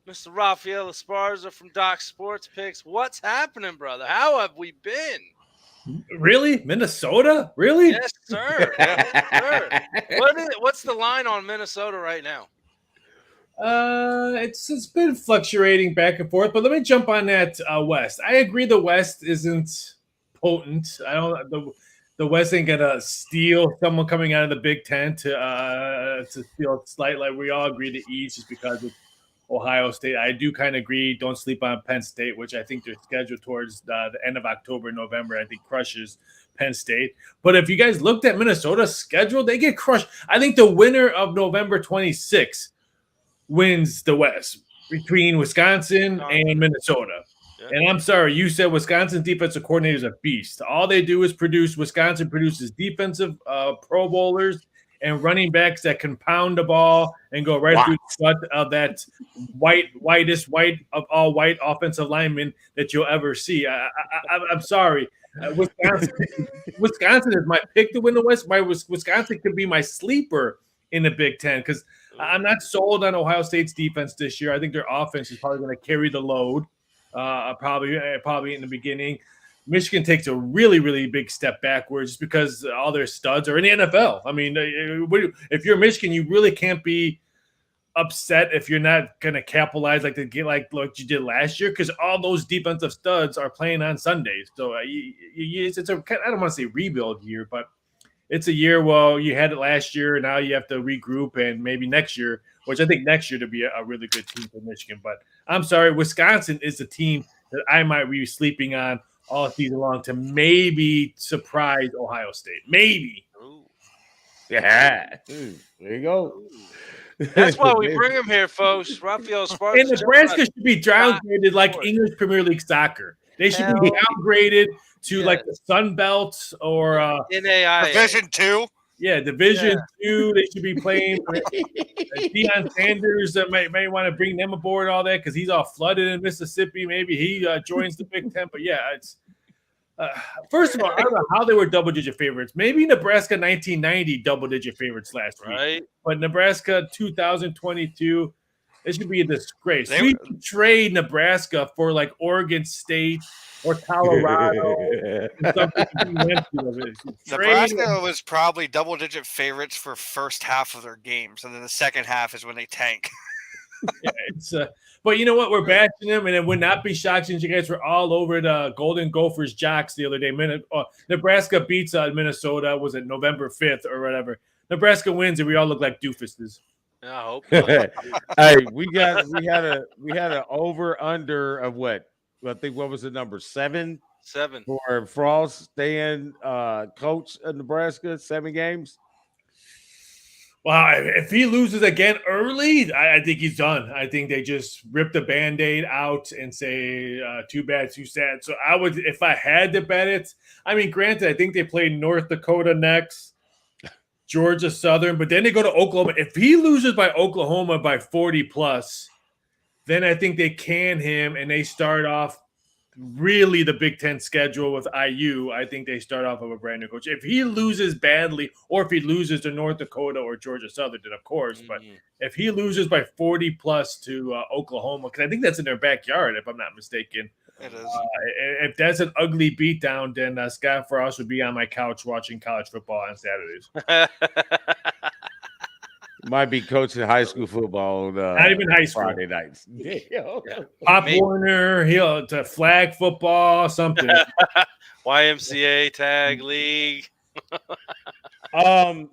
Mr. Rafael Esparza from Doc Sports Picks. What's happening, brother? How have we been? Really? Minnesota? Really? Yes, sir. Yes, sir. What's the line on Minnesota right now? It's been fluctuating back and forth, but let me jump on that West. I agree the West isn't potent. The West ain't gonna steal someone coming out of the Big Ten to steal slight. Like we all agree the East is because of Ohio State. I do kind of agree. Don't sleep on Penn State, which I think they're scheduled towards the end of October, November. I think crushes Penn State. But if you guys looked at Minnesota's schedule, they get crushed. I think the winner of November 26th wins the West between Wisconsin and Minnesota. And I'm sorry, you said Wisconsin's defensive coordinator is a beast. All they do is produce. Wisconsin produces defensive Pro Bowlers and running backs that can pound the ball and go right through the gut of that whitest of all white offensive linemen that you'll ever see. I'm sorry. Wisconsin is my pick to win the West. Wisconsin could be my sleeper in the Big Ten because I'm not sold on Ohio State's defense this year. I think their offense is probably going to carry the load. Probably in the beginning. Michigan takes a really, really big step backwards just because all their studs are in the NFL. I mean, if you're Michigan, you really can't be upset if you're not going to capitalize like you did last year because all those defensive studs are playing on Sundays. So it's I don't want to say rebuild year, but it's a year. Well, you had it last year. Now you have to regroup and maybe next year, which I think next year to be a really good team for Michigan. But I'm sorry, Wisconsin is the team that I might be sleeping on all season long to maybe surprise Ohio State. Maybe. Ooh. Yeah. There you go. That's why we bring him here, folks. Rafael Esparza. And Nebraska should be downgraded like English Premier League soccer. They should be downgraded to like the Sun Belt or NAIA. Division 2. Yeah, Division 2. They should be playing. Deion Sanders may want to bring them aboard, all that, because he's all flooded in Mississippi. Maybe he joins the Big Ten. But yeah, it's first of all, I don't know how they were double-digit favorites. Maybe Nebraska 1990 double-digit favorites last week, but Nebraska 2022, it should be a disgrace. We should trade Nebraska for like Oregon State or Colorado. Nebraska was probably double-digit favorites for first half of their games, and then the second half is when they tank. But you know what? We're bashing them, and it would not be shocked since you guys were all over the Golden Gophers jocks the other day. Nebraska beats Minnesota. Was it November 5th or whatever? Nebraska wins, and we all look like doofuses. I hope. Hey, we had an over under of what? I think what was the number 7? 7 for Frost staying coach of Nebraska. 7 games. Well, if he loses again early, I think he's done. I think they just rip the Band-Aid out and say, too bad, too sad. So I would, if I had to bet it, I mean, granted, I think they play North Dakota next, Georgia Southern, but then they go to Oklahoma. If he loses by Oklahoma by 40 plus, then I think they can him and they start off really the Big Ten schedule with IU. I think they start off with a brand new coach. If he loses badly, or if he loses to North Dakota or Georgia Southern, then of course. But if he loses by 40 plus to Oklahoma, because I think that's in their backyard, if I'm not mistaken. It is. If that's an ugly beatdown, then Scott Frost would be on my couch watching college football on Saturdays. Might be coaching high school football on not even high school. Friday nights. Yeah. Pop Warner, he'll to flag football, something. YMCA tag league.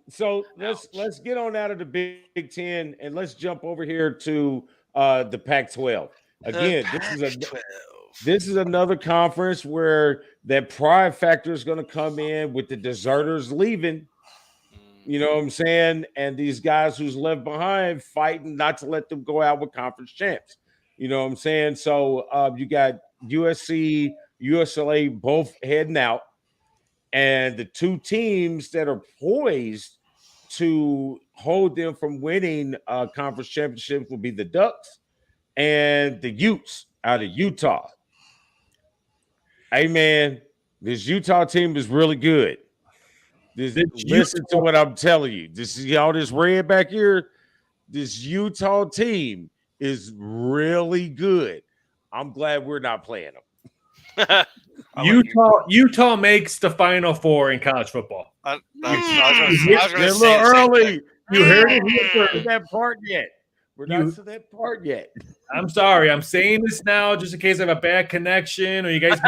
So let's get on out of the Big Ten and let's jump over here to the Pac-12. Again, this is another conference where that pride factor is going to come in with the deserters leaving. You know what I'm saying? And these guys who's left behind fighting not to let them go out with conference champs. You know what I'm saying? So you got USC, USLA both heading out. And the two teams that are poised to hold them from winning conference championships will be the Ducks and the Utes out of Utah. Hey, man, this Utah team is really good. Listen to what I'm telling you. This is all this red back here. This Utah team is really good. I'm glad we're not playing them. Utah makes the Final Four in college football. I They're a little early. You heard it here to that part yet. We're not to that part yet. I'm sorry. I'm saying this now just in case I have a bad connection or you guys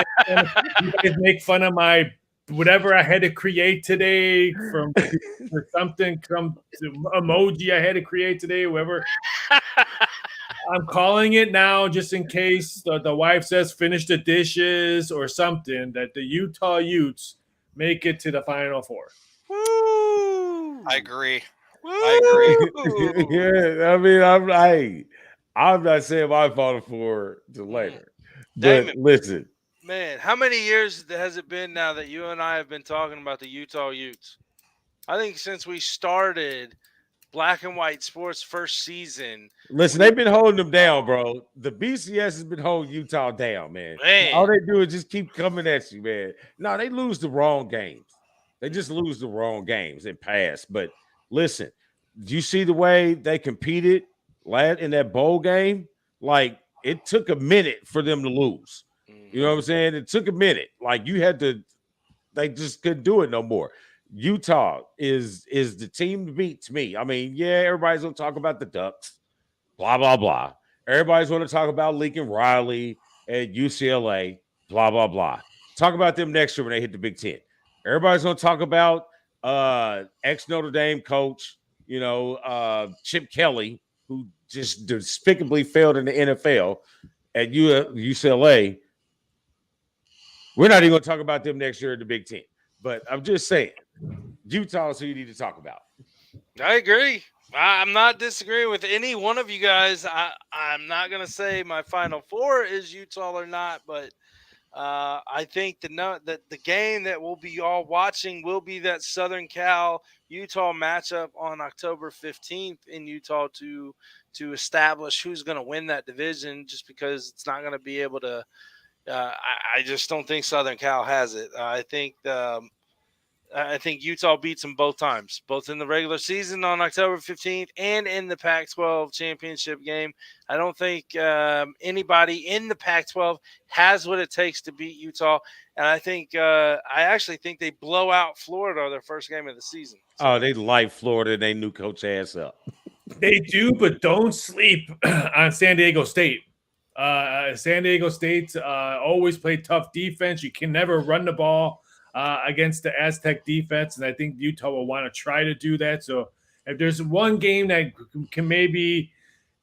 make fun of my whatever I had to create today from something, some emoji I had to create today, whoever. I'm calling it now just in case the wife says finish the dishes or something, that the Utah Utes make it to the Final Four. Woo! I agree. Yeah, I mean, I'm not saying my Final Four till later. But listen. Man, how many years has it been now that you and I have been talking about the Utah Utes? I think since we started Black and White Sports first season. Listen, they've been holding them down, bro. The BCS has been holding Utah down, man. All they do is just keep coming at you, man. No, they lose the wrong games. They just lose the wrong games and pass. But listen, do you see the way they competed in that bowl game? Like, it took a minute for them to lose. You know what I'm saying? It took a minute. Like, they just couldn't do it no more. Utah is the team to beat to me. I mean, yeah, everybody's going to talk about the Ducks, blah, blah, blah. Everybody's going to talk about Lincoln Riley at UCLA, blah, blah, blah. Talk about them next year when they hit the Big Ten. Everybody's going to talk about ex-Notre Dame coach, Chip Kelly, who just despicably failed in the NFL at UCLA. We're not even going to talk about them next year in the Big Ten. But I'm just saying, Utah is who you need to talk about. I agree. I'm not disagreeing with any one of you guys. I'm not going to say my Final Four is Utah or not, but I think the game that we'll be all watching will be that Southern Cal Utah matchup on October 15th in Utah to establish who's going to win that division, just because it's not going to be able to. I just don't think Southern Cal has it. I think Utah beats them both times, both in the regular season on October 15th and in the Pac-12 championship game. I don't think anybody in the Pac-12 has what it takes to beat Utah. And I actually think they blow out Florida their first game of the season. So. Oh, they light Florida and they new coach ass up. They do, but don't sleep on San Diego State. San Diego State always played tough defense. You can never run the ball against the Aztec defense, and I think Utah will want to try to do that. So if there's one game that can maybe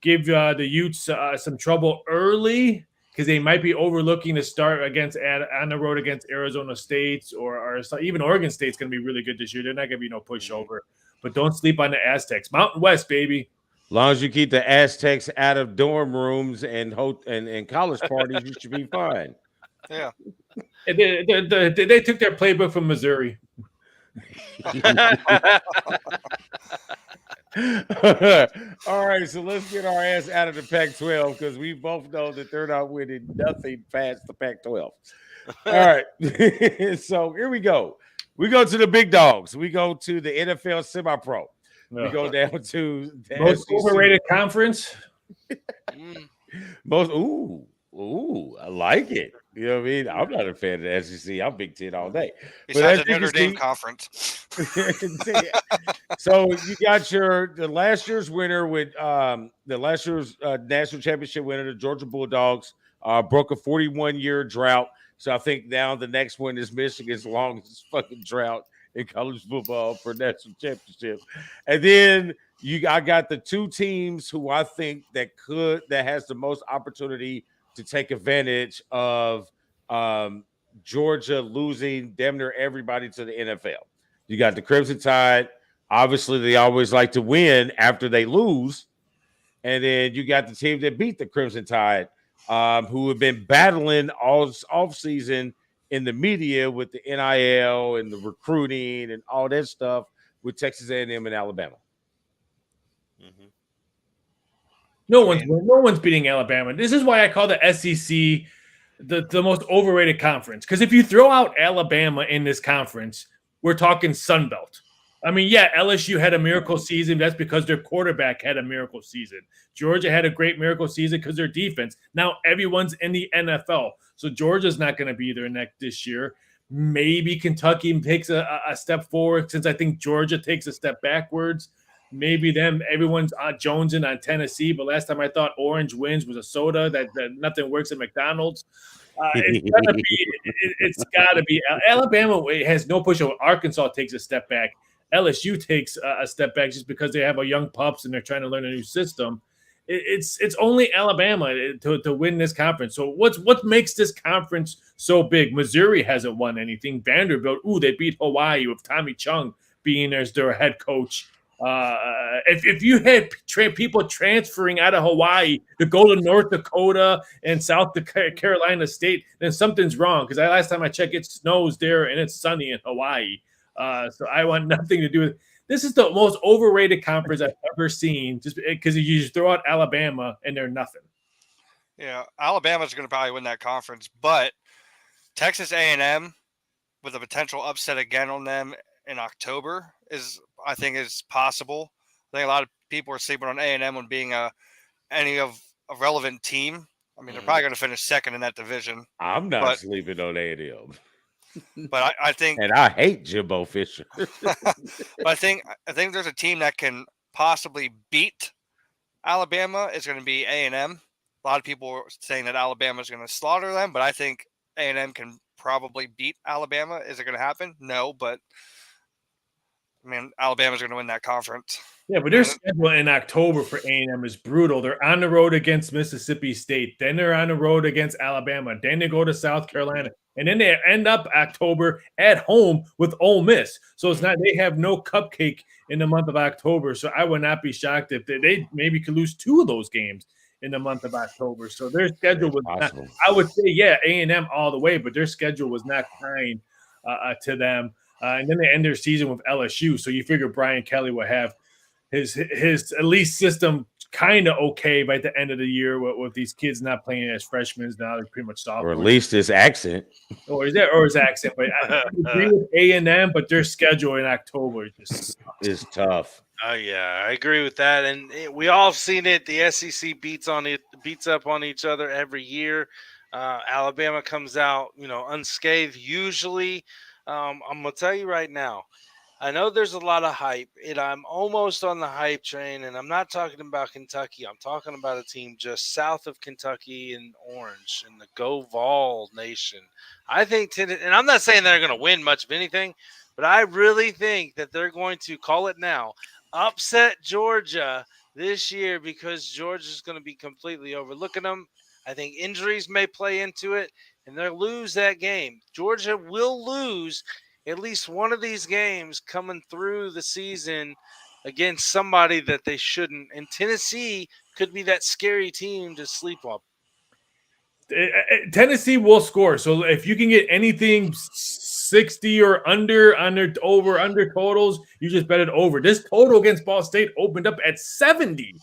give the Utes some trouble early, because they might be overlooking to start on the road against Arizona State or even Oregon State's going to be really good this year. They're not going to be no pushover. but don't sleep on the Aztecs. Mountain West, baby. As long as you keep the Aztecs out of dorm rooms and college parties, you should be fine. Yeah. And they took their playbook from Missouri. All right, so let's get our ass out of the Pac-12 because we both know that they're not winning nothing past the Pac-12. All right, so here we go. We go to the big dogs. We go to the NFL semi-pro. We go down to the most SEC. overrated conference. Most I like it. You know what I mean? I'm not a fan of the SEC. I'm Big Ten all day. Besides the Notre Dame conference. So you got the last year's winner with the last year's national championship winner, the Georgia Bulldogs, broke a 41-year drought. So I think now the next one is Michigan's longest fucking drought in college football for national championship. And then I got the two teams who I think that has the most opportunity to take advantage of Georgia losing damn near everybody to the NFL. You got the Crimson Tide. Obviously, they always like to win after they lose. And then you got the team that beat the Crimson Tide, who have been battling all offseason in the media with the NIL and the recruiting and all that stuff with Texas A&M and Alabama. Mm-hmm. No one's beating Alabama. This is why I call the SEC the most overrated conference. Because if you throw out Alabama in this conference, we're talking Sun Belt. I mean, yeah, LSU had a miracle season. That's because their quarterback had a miracle season. Georgia had a great miracle season because their defense. Now everyone's in the NFL. So Georgia's not going to be there this year. Maybe Kentucky takes a step forward since I think Georgia takes a step backwards. Maybe everyone's jonesing on Tennessee. But last time I thought Orange wins was a soda that nothing works at McDonald's. It's got to be. Alabama has no push over. Arkansas takes a step back. LSU takes a step back just because they have a young pups and they're trying to learn a new system. It's only Alabama to win this conference. So what makes this conference so big? Missouri hasn't won anything. Vanderbilt, they beat Hawaii with Tommy Chung being as their head coach. If you had people transferring out of Hawaii to go to North Dakota and South Carolina State, then something's wrong. Because last time I checked, it snows there and it's sunny in Hawaii. So I want nothing to do with. This is the most overrated conference I've ever seen. Just because you just throw out Alabama and they're nothing. Yeah, Alabama's going to probably win that conference, but Texas A&M with a potential upset again on them in October I think is possible. I think a lot of people are sleeping on A&M on being a relevant team. I mean, they're probably going to finish second in that division. I'm not sleeping on A&M. But I think, and I hate Jimbo Fisher. But I think there's a team that can possibly beat Alabama. Is going to be A&M. A lot of people are saying that Alabama is going to slaughter them, but I think A&M can probably beat Alabama. Is it going to happen? No, but I mean, Alabama's going to win that conference. Yeah, but their schedule in October for A&M is brutal. They're on the road against Mississippi State. Then they're on the road against Alabama. Then they go to South Carolina. And then they end up October at home with Ole Miss. So it's not they have no cupcake in the month of October. So I would not be shocked if they maybe could lose 2 of those games in the month of October. So their schedule was not, I would say, yeah, A&M all the way, but their schedule was not kind to them. And then they end their season with LSU. So you figure Brian Kelly will have his elite system kind of okay by the end of the year with these kids not playing as freshmen. Now they're pretty much sophomores. Or at least his accent. Or his accent. But I agree with A&M, but their schedule in October is tough. Oh yeah, I agree with that. And we all seen it. The SEC beats up on each other every year. Alabama comes out, unscathed usually. I'm gonna tell you right now, I know there's a lot of hype, and I'm almost on the hype train, and I'm not talking about Kentucky. I'm talking about a team just south of Kentucky and Orange in the Go Vol Nation. I think, and I'm not saying they're going to win much of anything, but I really think that they're going to, call it now, upset Georgia this year because Georgia's going to be completely overlooking them. I think injuries may play into it, and they'll lose that game. Georgia will lose at least one of these games coming through the season against somebody that they shouldn't. And Tennessee could be that scary team to sleep on. Tennessee will score. So if you can get anything 60 or under totals, you just bet it over. This total against Ball State opened up at 70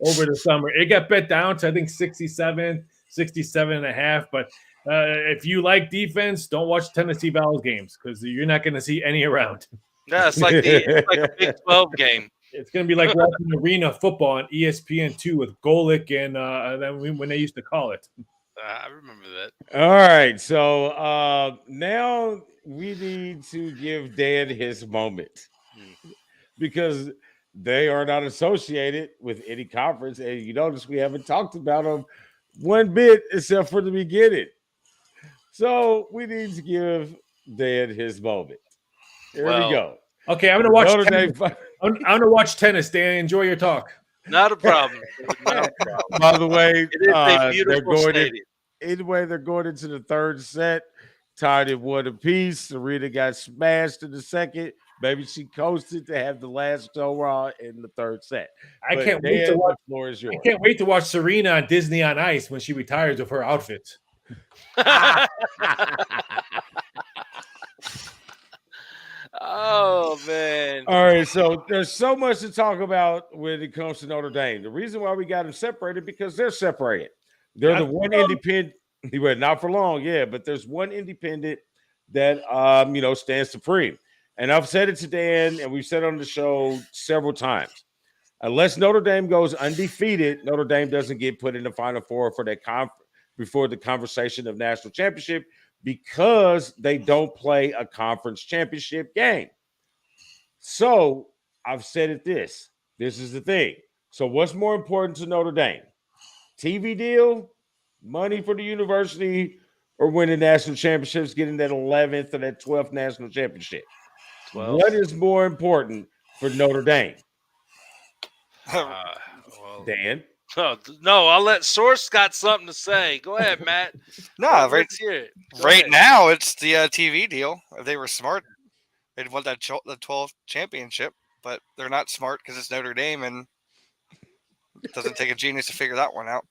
over the summer. It got bet down to, I think, 67 and a half. But if you like defense, don't watch Tennessee Vols games because you're not going to see any around. Yeah, it's like a Big 12 game. It's going to be like watching arena football on ESPN2 with Golick and then when they used to call it. I remember that. All right. So now we need to give Dan his moment because they are not associated with any conference. And you notice we haven't talked about them one bit except for the beginning. So we need to give Dan his moment. Here we go. Okay, I'm going to watch tennis. I'm going to watch tennis, Dan. Enjoy your talk. Not a problem. By the way, it is a beautiful stadium. Anyway, they're going into the third set, tied at 1 apiece. Serena got smashed in the second. Maybe she coasted to have the last overall in the third set. I can't wait to watch. The floor is yours. I can't wait to watch Serena on Disney on Ice when she retires of her outfits. Oh, man. All right, so there's so much to talk about when it comes to Notre Dame. The reason why we got them separated because they're separated. They're the one independent, not for long, but there's one independent that stands supreme. And I've said it to Dan, and we've said it on the show several times. Unless Notre Dame goes undefeated, Notre Dame doesn't get put in the Final Four for that before the conversation of national championship because they don't play a conference championship game. So I've said it this is the thing. So what's more important to Notre Dame? TV deal, money for the university, or winning national championships, getting that 11th or that 12th national championship? 12. What is more important for Notre Dame? Dan? No, I'll let Source got something to say. Go ahead, Matt. Right now, it's the TV deal. If they were smart, they'd want that the 12th championship, but they're not smart because it's Notre Dame, and it doesn't take a genius to figure that one out.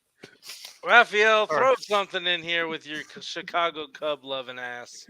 Raphael, throw something in here with your Chicago Cub loving ass.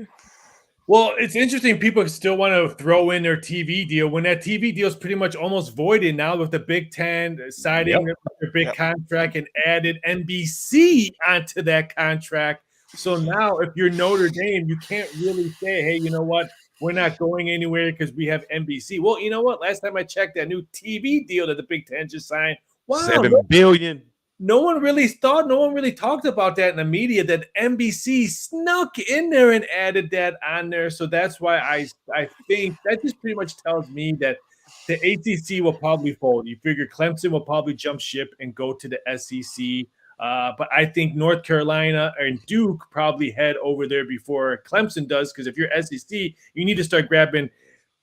Well, it's interesting. People still want to throw in their TV deal when that TV deal is pretty much almost voided now with the Big Ten signing their big contract and added NBC onto that contract. So now if you're Notre Dame, you can't really say, hey, you know what? We're not going anywhere because we have NBC. Well, you know what? Last time I checked, that new TV deal that the Big Ten just signed, wow, $7 billion. No one really talked about that in the media, that NBC snuck in there and added that on there. So that's why I think that just pretty much tells me that the ACC will probably fold. You figure Clemson will probably jump ship and go to the SEC. But I think North Carolina and Duke probably head over there before Clemson does, because if you're SEC, you need to start grabbing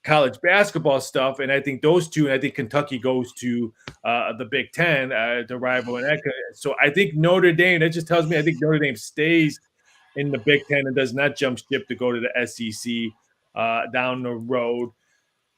college basketball stuff, and I think those two, and I think Kentucky goes to the Big Ten, the rival, and so I think Notre Dame. That just tells me I think Notre Dame stays in the Big Ten and does not jump ship to go to the SEC down the road.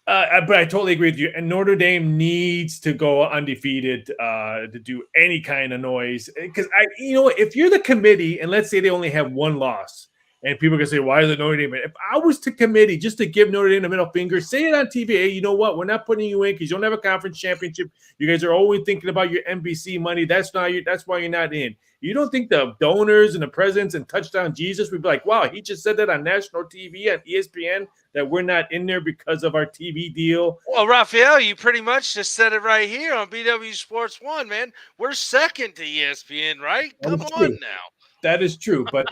But I totally agree with you. And Notre Dame needs to go undefeated to do any kind of noise, because if you're the committee, and let's say they only have one loss. And people can say, why is it Notre Dame? If I was to committee just to give Notre Dame the middle finger, say it on TV, hey, you know what? We're not putting you in because you don't have a conference championship. You guys are always thinking about your NBC money. That's why you're not in. You don't think the donors and the presidents and Touchdown Jesus would be like, wow, he just said that on national TV on ESPN that we're not in there because of our TV deal? Well, Raphael, you pretty much just said it right here on BW Sports 1, man. We're second to ESPN, right? Come on now. That is true, but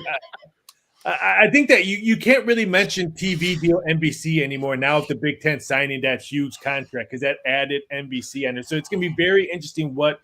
I think that you can't really mention TV deal NBC anymore now with the Big Ten signing that huge contract, because that added NBC on it. So it's going to be very interesting what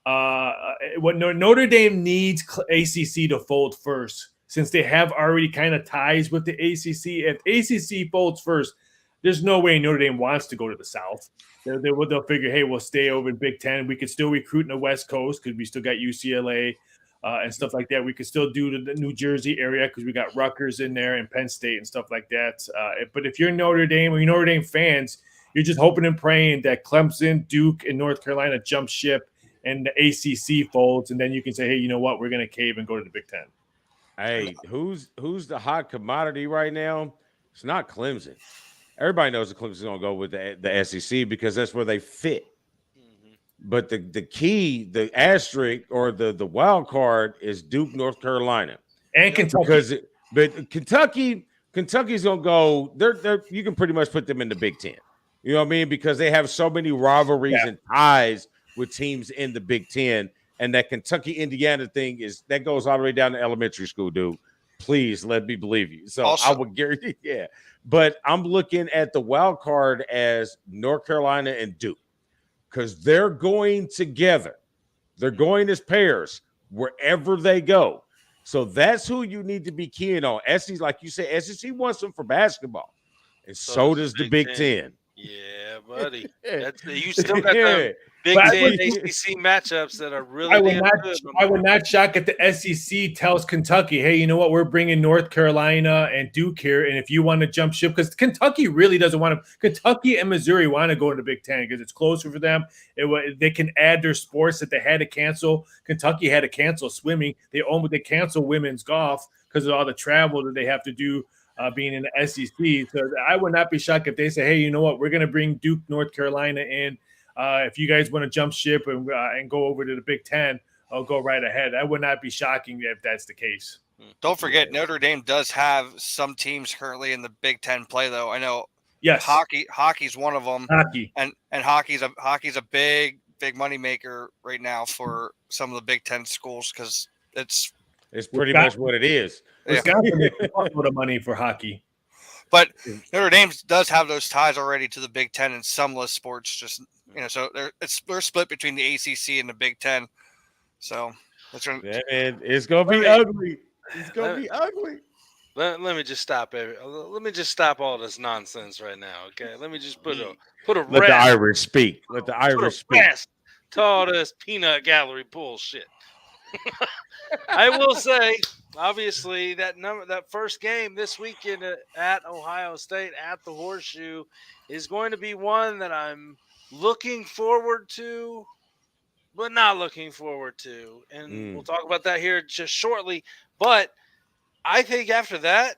Notre Dame needs ACC to fold first, since they have already kind of ties with the ACC. If ACC folds first, there's no way Notre Dame wants to go to the South. They'll figure, hey, we'll stay over in Big Ten. We could still recruit in the West Coast because we still got UCLA. and stuff like that. We could still do the New Jersey area because we got Rutgers in there and Penn State and stuff like that. But if you're Notre Dame or you're Notre Dame fans, you're just hoping and praying that Clemson, Duke, and North Carolina jump ship and the ACC folds, and then you can say, hey, you know what? We're going to cave and go to the Big Ten. Hey, who's the hot commodity right now? It's not Clemson. Everybody knows that Clemson's going to go with the SEC because that's where they fit. But the key, the asterisk or the wild card is Duke, North Carolina, and Kentucky. But Kentucky's gonna go. They're you can pretty much put them in the Big Ten. You know what I mean? Because they have so many rivalries and ties with teams in the Big Ten, and that Kentucky Indiana thing that goes all the way down to elementary school, dude. Please let me believe you. So also, I would guarantee, But I'm looking at the wild card as North Carolina and Duke. Because they're going together. They're going as pairs wherever they go. So that's who you need to be keying on. SEC, like you said, SEC wants them for basketball. And so does the Big Ten. Yeah, buddy. You still got them Big Ten ACC matchups that are really good. I would not shock if the SEC tells Kentucky, hey, you know what? We're bringing North Carolina and Duke here. And if you want to jump ship, because Kentucky really doesn't want to. Kentucky and Missouri want to go into the Big Ten because it's closer for them. They can add their sports that they had to cancel. Kentucky had to cancel swimming. They cancel women's golf because of all the travel that they have to do. Being in the SEC. So I would not be shocked if they say, hey, you know what? We're going to bring Duke, North Carolina in. If you guys want to jump ship and go over to the Big Ten, I'll go right ahead. That would not be shocking if that's the case. Don't forget, Notre Dame does have some teams currently in the Big Ten play, though. I know hockey's one of them. And hockey's a big money maker right now for some of the Big Ten schools because it's pretty much what it is. Wisconsin makes a lot of money for hockey. But Notre Dame does have those ties already to the Big Ten in some list sports. Just so they're split between the ACC and the Big Ten. So it's gonna be ugly. It's gonna be ugly. Let me just stop Let me just stop all this nonsense right now. Okay, let me just put a let the Irish speak. Let the Irish speak. To all this peanut gallery bullshit. I will say, obviously, that first game this weekend at Ohio State at the Horseshoe is going to be one that I'm looking forward to, but not looking forward to. And we'll talk about that here just shortly. But I think after that,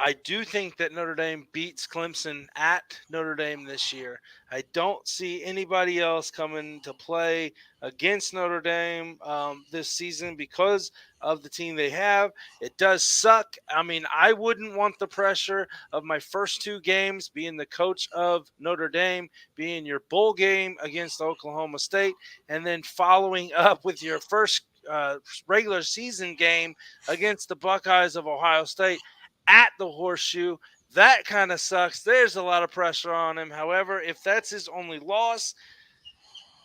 I do think that Notre Dame beats Clemson at Notre Dame this year. I don't see anybody else coming to play against Notre Dame this season because of the team they have. It does suck. I mean, I wouldn't want the pressure of my first two games being the coach of Notre Dame, being your bowl game against Oklahoma State, and then following up with your first regular season game against the Buckeyes of Ohio State at the Horseshoe. That kind of sucks. There's a lot of pressure on him. However, if that's his only loss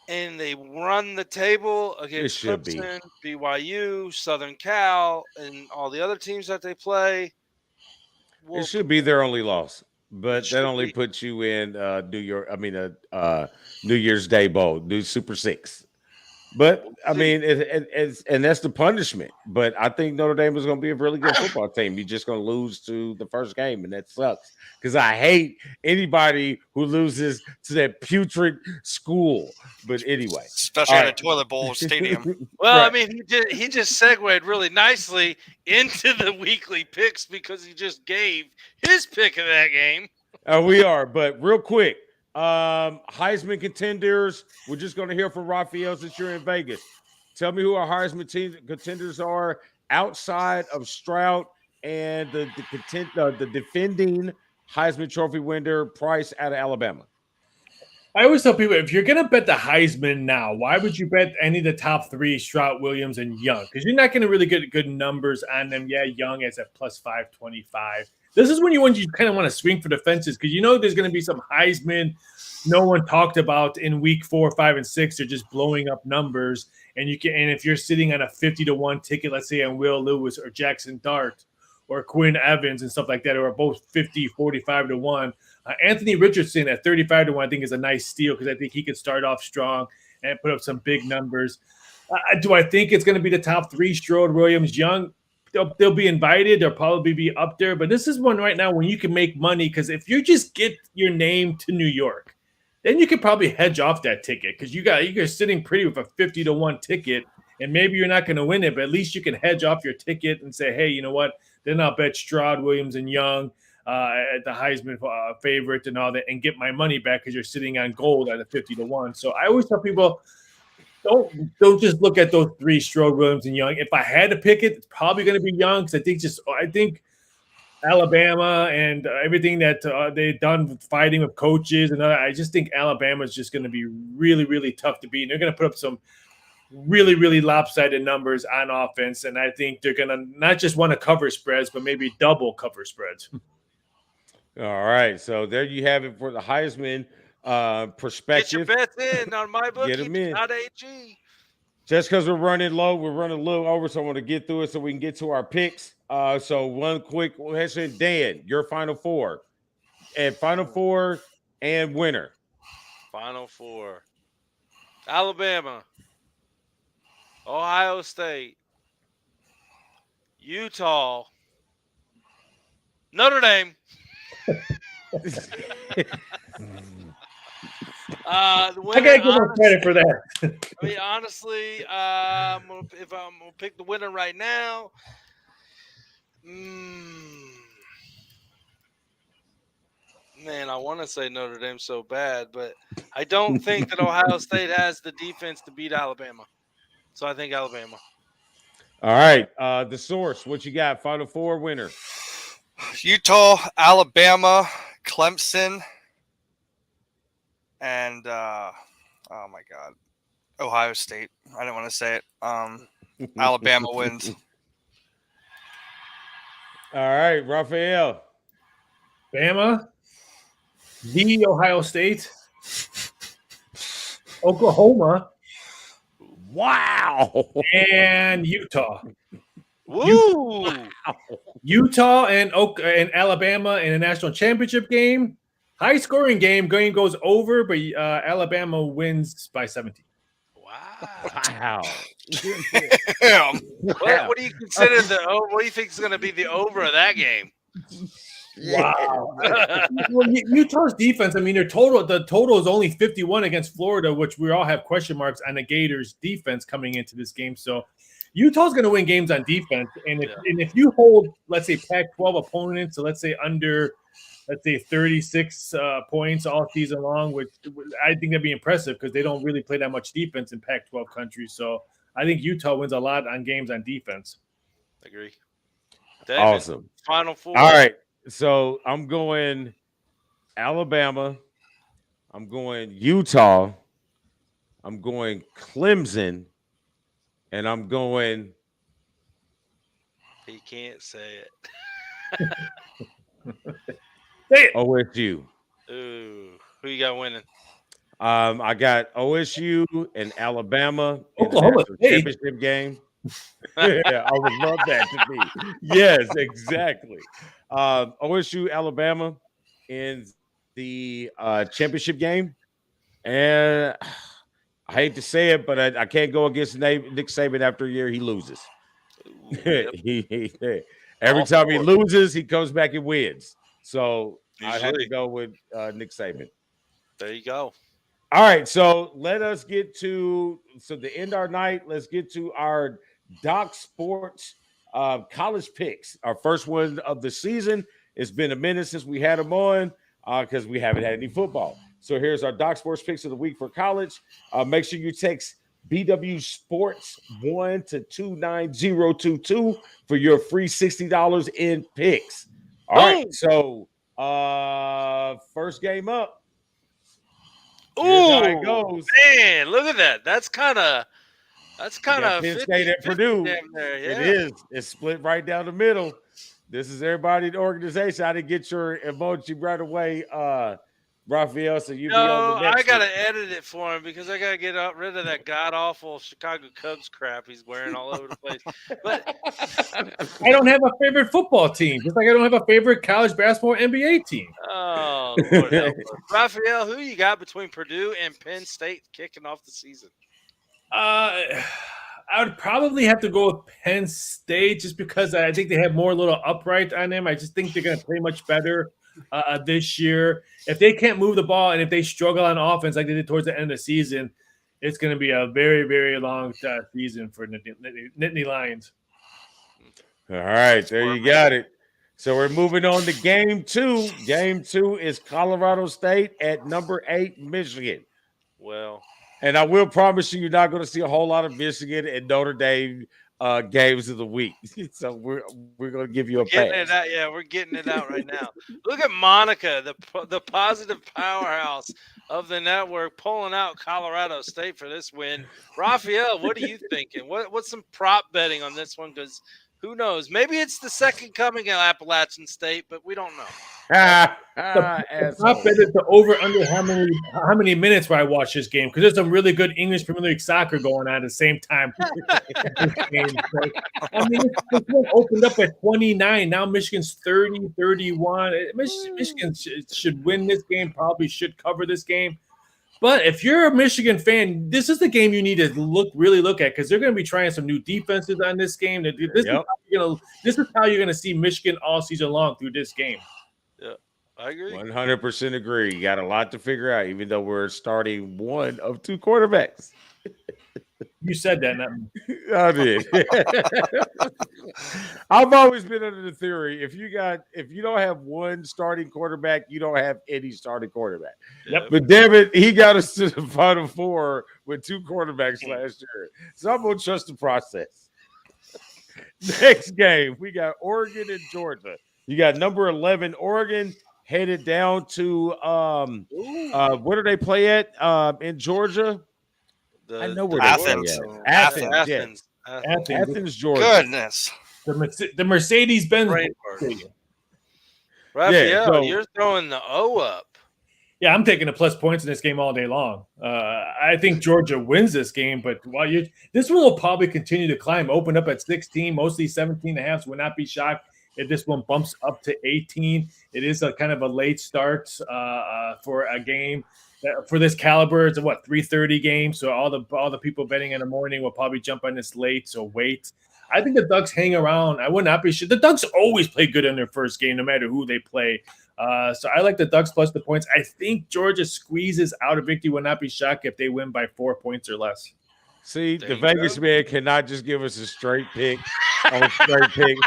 and they run the table against Clemson, BYU, Southern Cal, and all the other teams that they play, it should be their only loss. But that only puts you in New Year's Day Bowl, New Super Six. But I mean, and that's the punishment. But I think Notre Dame is going to be a really good football team. You're just going to lose to the first game, and that sucks because I hate anybody who loses to that putrid school. But anyway, especially at a toilet bowl stadium. Well, right. I mean, he just segued really nicely into the weekly picks because he just gave his pick of that game. We are, but real quick. Heisman contenders. We're just going to hear from Raphael since you're in Vegas. Tell me who our Heisman contenders are outside of Stroud and the defending Heisman Trophy winner Price out of Alabama. I always tell people, if you're going to bet the Heisman now, why would you bet any of the top three, Stroud, Williams, and Young? Because you're not going to really get good numbers on them. Yeah, Young is at plus 525. This is when you kind of want to swing for the fences because you know there's going to be some Heisman no one talked about in week 4, 5, and 6. They're just blowing up numbers, and if you're sitting on a 50-1 ticket, let's say on Will Lewis or Jackson Dart or Quinn Evans and stuff like that, who are both 50, 45-1. Anthony Richardson at 35-1, I think is a nice steal because I think he could start off strong and put up some big numbers. Do I think it's going to be the top 3? Strode, Williams, Young. They'll be invited. They'll probably be up there. But this is one right now when you can make money, because if you just get your name to New York, then you could probably hedge off that ticket, because you're sitting pretty with a 50-1 ticket, and maybe you're not going to win it, but at least you can hedge off your ticket and say, hey, you know what? Then I'll bet Stroud, Williams, and Young at the Heisman favorite and all that, and get my money back because you're sitting on gold at a 50-1. So I always tell people, don't just look at those 3, Strode, Williams, and Young. If I had to pick it, it's probably going to be Young, because I think Alabama and everything that they've done fighting with coaches and I just think Alabama is just going to be really, really tough to beat. And they're going to put up some really, really lopsided numbers on offense, and I think they're going to not just want to cover spreads, but maybe double cover spreads. All right, so there you have it for the Heisman perspective. Get your bets in on my bookie. Get them in. .ag. Just because we're running low, we're running a little over, so I want to get through it so we can get to our picks. So one quick question, Dan, your Final Four and winner. Final Four: Alabama, Ohio State, Utah, Notre Dame. I gotta give them credit for that. I mean, honestly, if I'm gonna pick the winner right now, man, I want to say Notre Dame so bad, but I don't think that Ohio State has the defense to beat Alabama. So I think Alabama. All right, the source. What you got? Final Four winner. Utah, Alabama, Clemson, and oh my God, Ohio State. I didn't want to say it. Alabama wins. All right, Raphael. Bama, the Ohio State, Oklahoma, wow, and Utah. Woo! Utah and Alabama in a national championship game. High scoring game. Game goes over, but Alabama wins by 17. Wow. Damn. What do you consider what do you think is going to be the over of that game? Wow. Well, Utah's defense, I mean, the total is only 51 against Florida, which we all have question marks on the Gators defense coming into this game. So Utah's going to win games on defense. And if you hold, let's say, Pac-12 opponents, so let's say under, 36 points all season long, which I think that'd be impressive because they don't really play that much defense in Pac-12 countries. So I think Utah wins a lot on games on defense. Agree. David, awesome. Final Four. All right. So I'm going Alabama. I'm going Utah. I'm going Clemson. And I'm going. He can't say it. Say it. OSU. Ooh, who you got winning? I got OSU and Alabama in Oklahoma the State. championship game. Yeah, I would love that to be. Yes, exactly. OSU, Alabama in the championship game. And I hate to say it, but I can't go against Nick Saban after a year he loses. Ooh, yep. Every time he loses, he comes back and wins. So I have to Usually. go with Nick Saban. There you go. All right, so let us get to to end our night. Let's get to our Doc Sports college picks. Our first one of the season. It's been a minute since we had them on because we haven't had any football. So here's our Doc Sports picks of the week for college. Make sure you text BW Sports 1 to 29022 for your free $60 in picks. All right, so first game up. Here's how it goes. Man, look at that. That's kind of Penn State at Purdue. There, yeah. It is. It's split right down the middle. This is everybody in the organization. I didn't get your emoji right away, Raphael. So you be on the next. I gotta edit it for him because I gotta get rid of that god awful Chicago Cubs crap he's wearing all over the place. But I don't have a favorite football team, just like I don't have a favorite college basketball NBA team. oh, Lord help us. Raphael, who you got between Purdue and Penn State kicking off the season? I would probably have to go with Penn State just because I think they have more little upright on them. I just think they're going to play much better this year. If they can't move the ball and if they struggle on offense like they did towards the end of the season, it's going to be a very, very long season for Nittany Lions. All right, there you got it. So we're moving on to game 2. Game 2 is Colorado State at number 8, Michigan. Well, and I will promise you're not going to see a whole lot of Michigan and Notre Dame games of the week. So we're going to give you a pass. Yeah, we're getting it out right now. Look at Monica, the positive powerhouse of the network, pulling out Colorado State for this win. Raphael, what are you thinking? What's some prop betting on this one? Because who knows? Maybe it's the second coming of Appalachian State, but we don't know. Prop bet is the over under how many minutes where I watch this game because there's some really good English Premier League soccer going on at the same time. I mean, this one opened up at 29. Now Michigan's 30, 31. Michigan should win this game. Probably should cover this game. But if you're a Michigan fan, this is the game you need to really look at because they're going to be trying some new defenses on this game. This is how you're going to see Michigan all season long through this game. Yeah, I agree. 100% agree. You got a lot to figure out, even though we're starting one of 2 quarterbacks. You said that, not me. I did. I've always been under the theory if you don't have one starting quarterback, you don't have any starting quarterback. Yep. But damn it, he got us to the Final Four with 2 quarterbacks last year. So I'm gonna trust the process. Next game, we got Oregon and Georgia. You got number 11 Oregon headed down to where do they play at in Georgia? I know where Athens. Athens, Georgia. Goodness. The Mercedes-Benz. Raphael, you're throwing the O up. Yeah, I'm taking the plus points in this game all day long. I think Georgia wins this game, but this one will probably continue to climb. Open up at 16, mostly 17.5. Would not be shocked if this one bumps up to 18. It is a kind of a late start for a game. For this caliber, it's a 3:30 game. So all the people betting in the morning will probably jump on this late. So wait. I think the Ducks hang around. I would not be sure. The Ducks always play good in their first game, no matter who they play. So I like the Ducks plus the points. I think Georgia squeezes out a victory. Would not be shocked if they win by 4 points or less. See, the Vegas man cannot just give us a straight pick on a straight pick.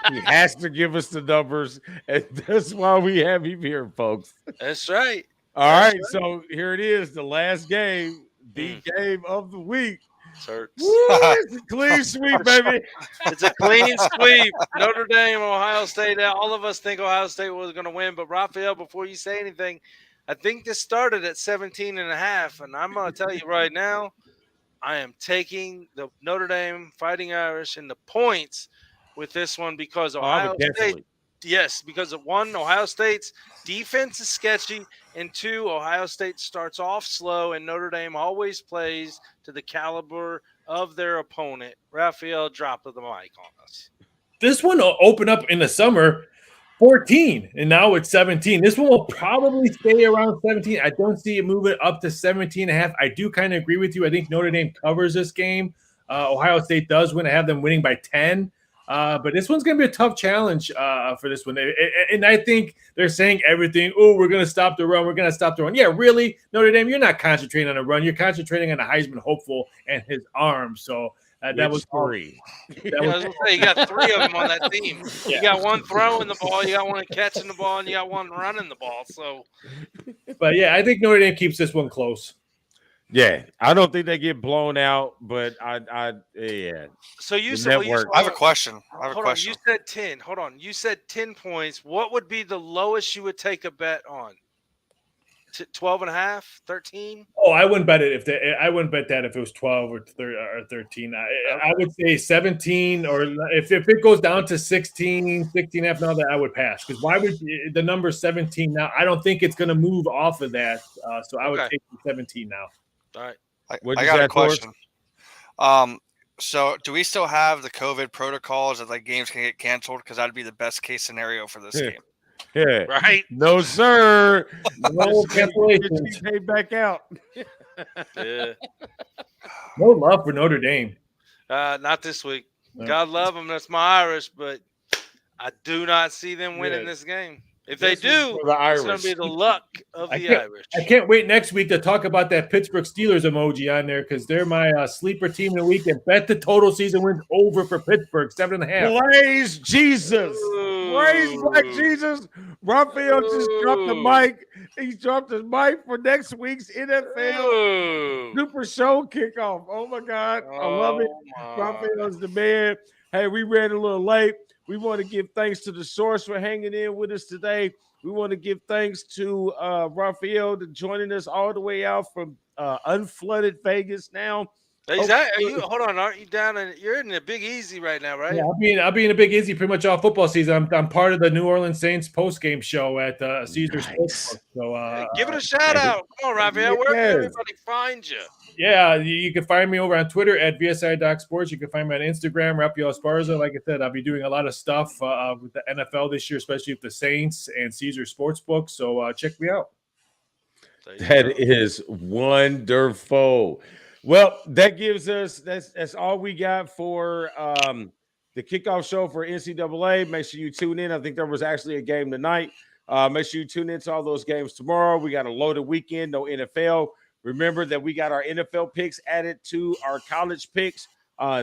He has to give us the numbers, and that's why we have him here, folks. That's right. All right, so here it is, the last game, the game of the week. Woo, it's a clean sweep, baby. It's a clean sweep. Notre Dame, Ohio State. All of us think Ohio State was going to win, but Raphael, before you say anything, I think this started at 17.5, and I'm going to tell you right now, I am taking the Notre Dame Fighting Irish in the points with this one because Ohio State. Yes, because of 1, Ohio State's defense is sketchy, and 2, Ohio State starts off slow, and Notre Dame always plays to the caliber of their opponent. Raphael, drop the mic on us. This one will open up in the summer 14, and now it's 17. This one will probably stay around 17. I don't see it moving up to 17.5. I do kind of agree with you. I think Notre Dame covers this game. Ohio State does win. I have them winning by 10. But this one's going to be a tough challenge for this one. And I think they're saying everything. Oh, we're going to stop the run. We're going to stop the run. Yeah, really? Notre Dame, you're not concentrating on a run. You're concentrating on a Heisman hopeful and his arm. So that was 3. You got 3 of them on that team. Yeah. You got 1 throwing the ball. You got 1 catching the ball. And you got 1 running the ball. So, but, yeah, I think Notre Dame keeps this one close. Yeah, I don't think they get blown out, but yeah. So you said, I have a question. You said 10. Hold on. You said 10 points. What would be the lowest you would take a bet on? 12.5, 13? Oh, I wouldn't bet it I wouldn't bet that if it was 12 or 13. I would say 17, or if it goes down to 16, 16.5, now that I would pass. Because why would the number 17 now? I don't think it's going to move off of that. So I would take the 17 now. All right. I got a question. So do we still have the COVID protocols that games can get canceled? Because that'd be the best case scenario for this game. Yeah. Right. No, sir. No cancellations. Came back out. Yeah. No love for Notre Dame. Not this week. No. God love them. That's my Irish, but I do not see them winning Yeah. this game. If they This was do, for the it's going Irish. to be the luck of I the can't- Irish. I can't wait next week to talk about that Pittsburgh Steelers emoji on there because they're my sleeper team of the week. And bet the total season wins over for Pittsburgh, 7.5. Praise Jesus. Praise Black Ooh. Jesus. Raphael just dropped the Ooh. mic. He dropped his mic for next week's NFL Ooh. Super Show kickoff. Oh my God. I love it. Oh, my. Raphael's the man. Hey, we ran a little late. We want to give thanks to the source for hanging in with us today. We want to give thanks to Raphael to joining us all the way out from unflooded Vegas now. Hold on, aren't you down in? You're in the Big Easy right now, right? Yeah, I'll be in a Big Easy pretty much all football season. I'm part of the New Orleans Saints post game show at Caesar Sportsbook. So Give it a shout out. Come on, Raphael. Where can everybody find you? Yeah, you can find me over on Twitter at VSI.Sports. You can find me on Instagram, Raphael Esparza. Like I said, I'll be doing a lot of stuff with the NFL this year, especially with the Saints and Caesar Sportsbook. So check me out. That is wonderful. Well, that gives us that's all we got for the kickoff show for NCAA. Make sure you tune in. I think there was actually a game tonight. Make sure you tune in to all those games tomorrow. We got a loaded weekend, no NFL. Remember that we got our NFL picks added to our college picks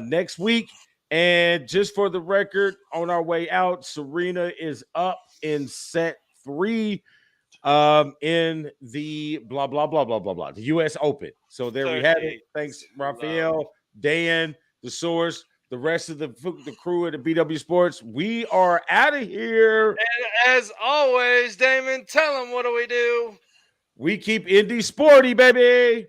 next week. And just for the record, on our way out, Serena is up in set 3 in the blah, blah, blah, blah, blah, blah, the U.S. Open. So there we have it. Thanks, Raphael, Dan, the source, the rest of the crew at the BW Sports. We are out of here. And as always, Damon, tell them what do we do? We keep indie sporty, baby.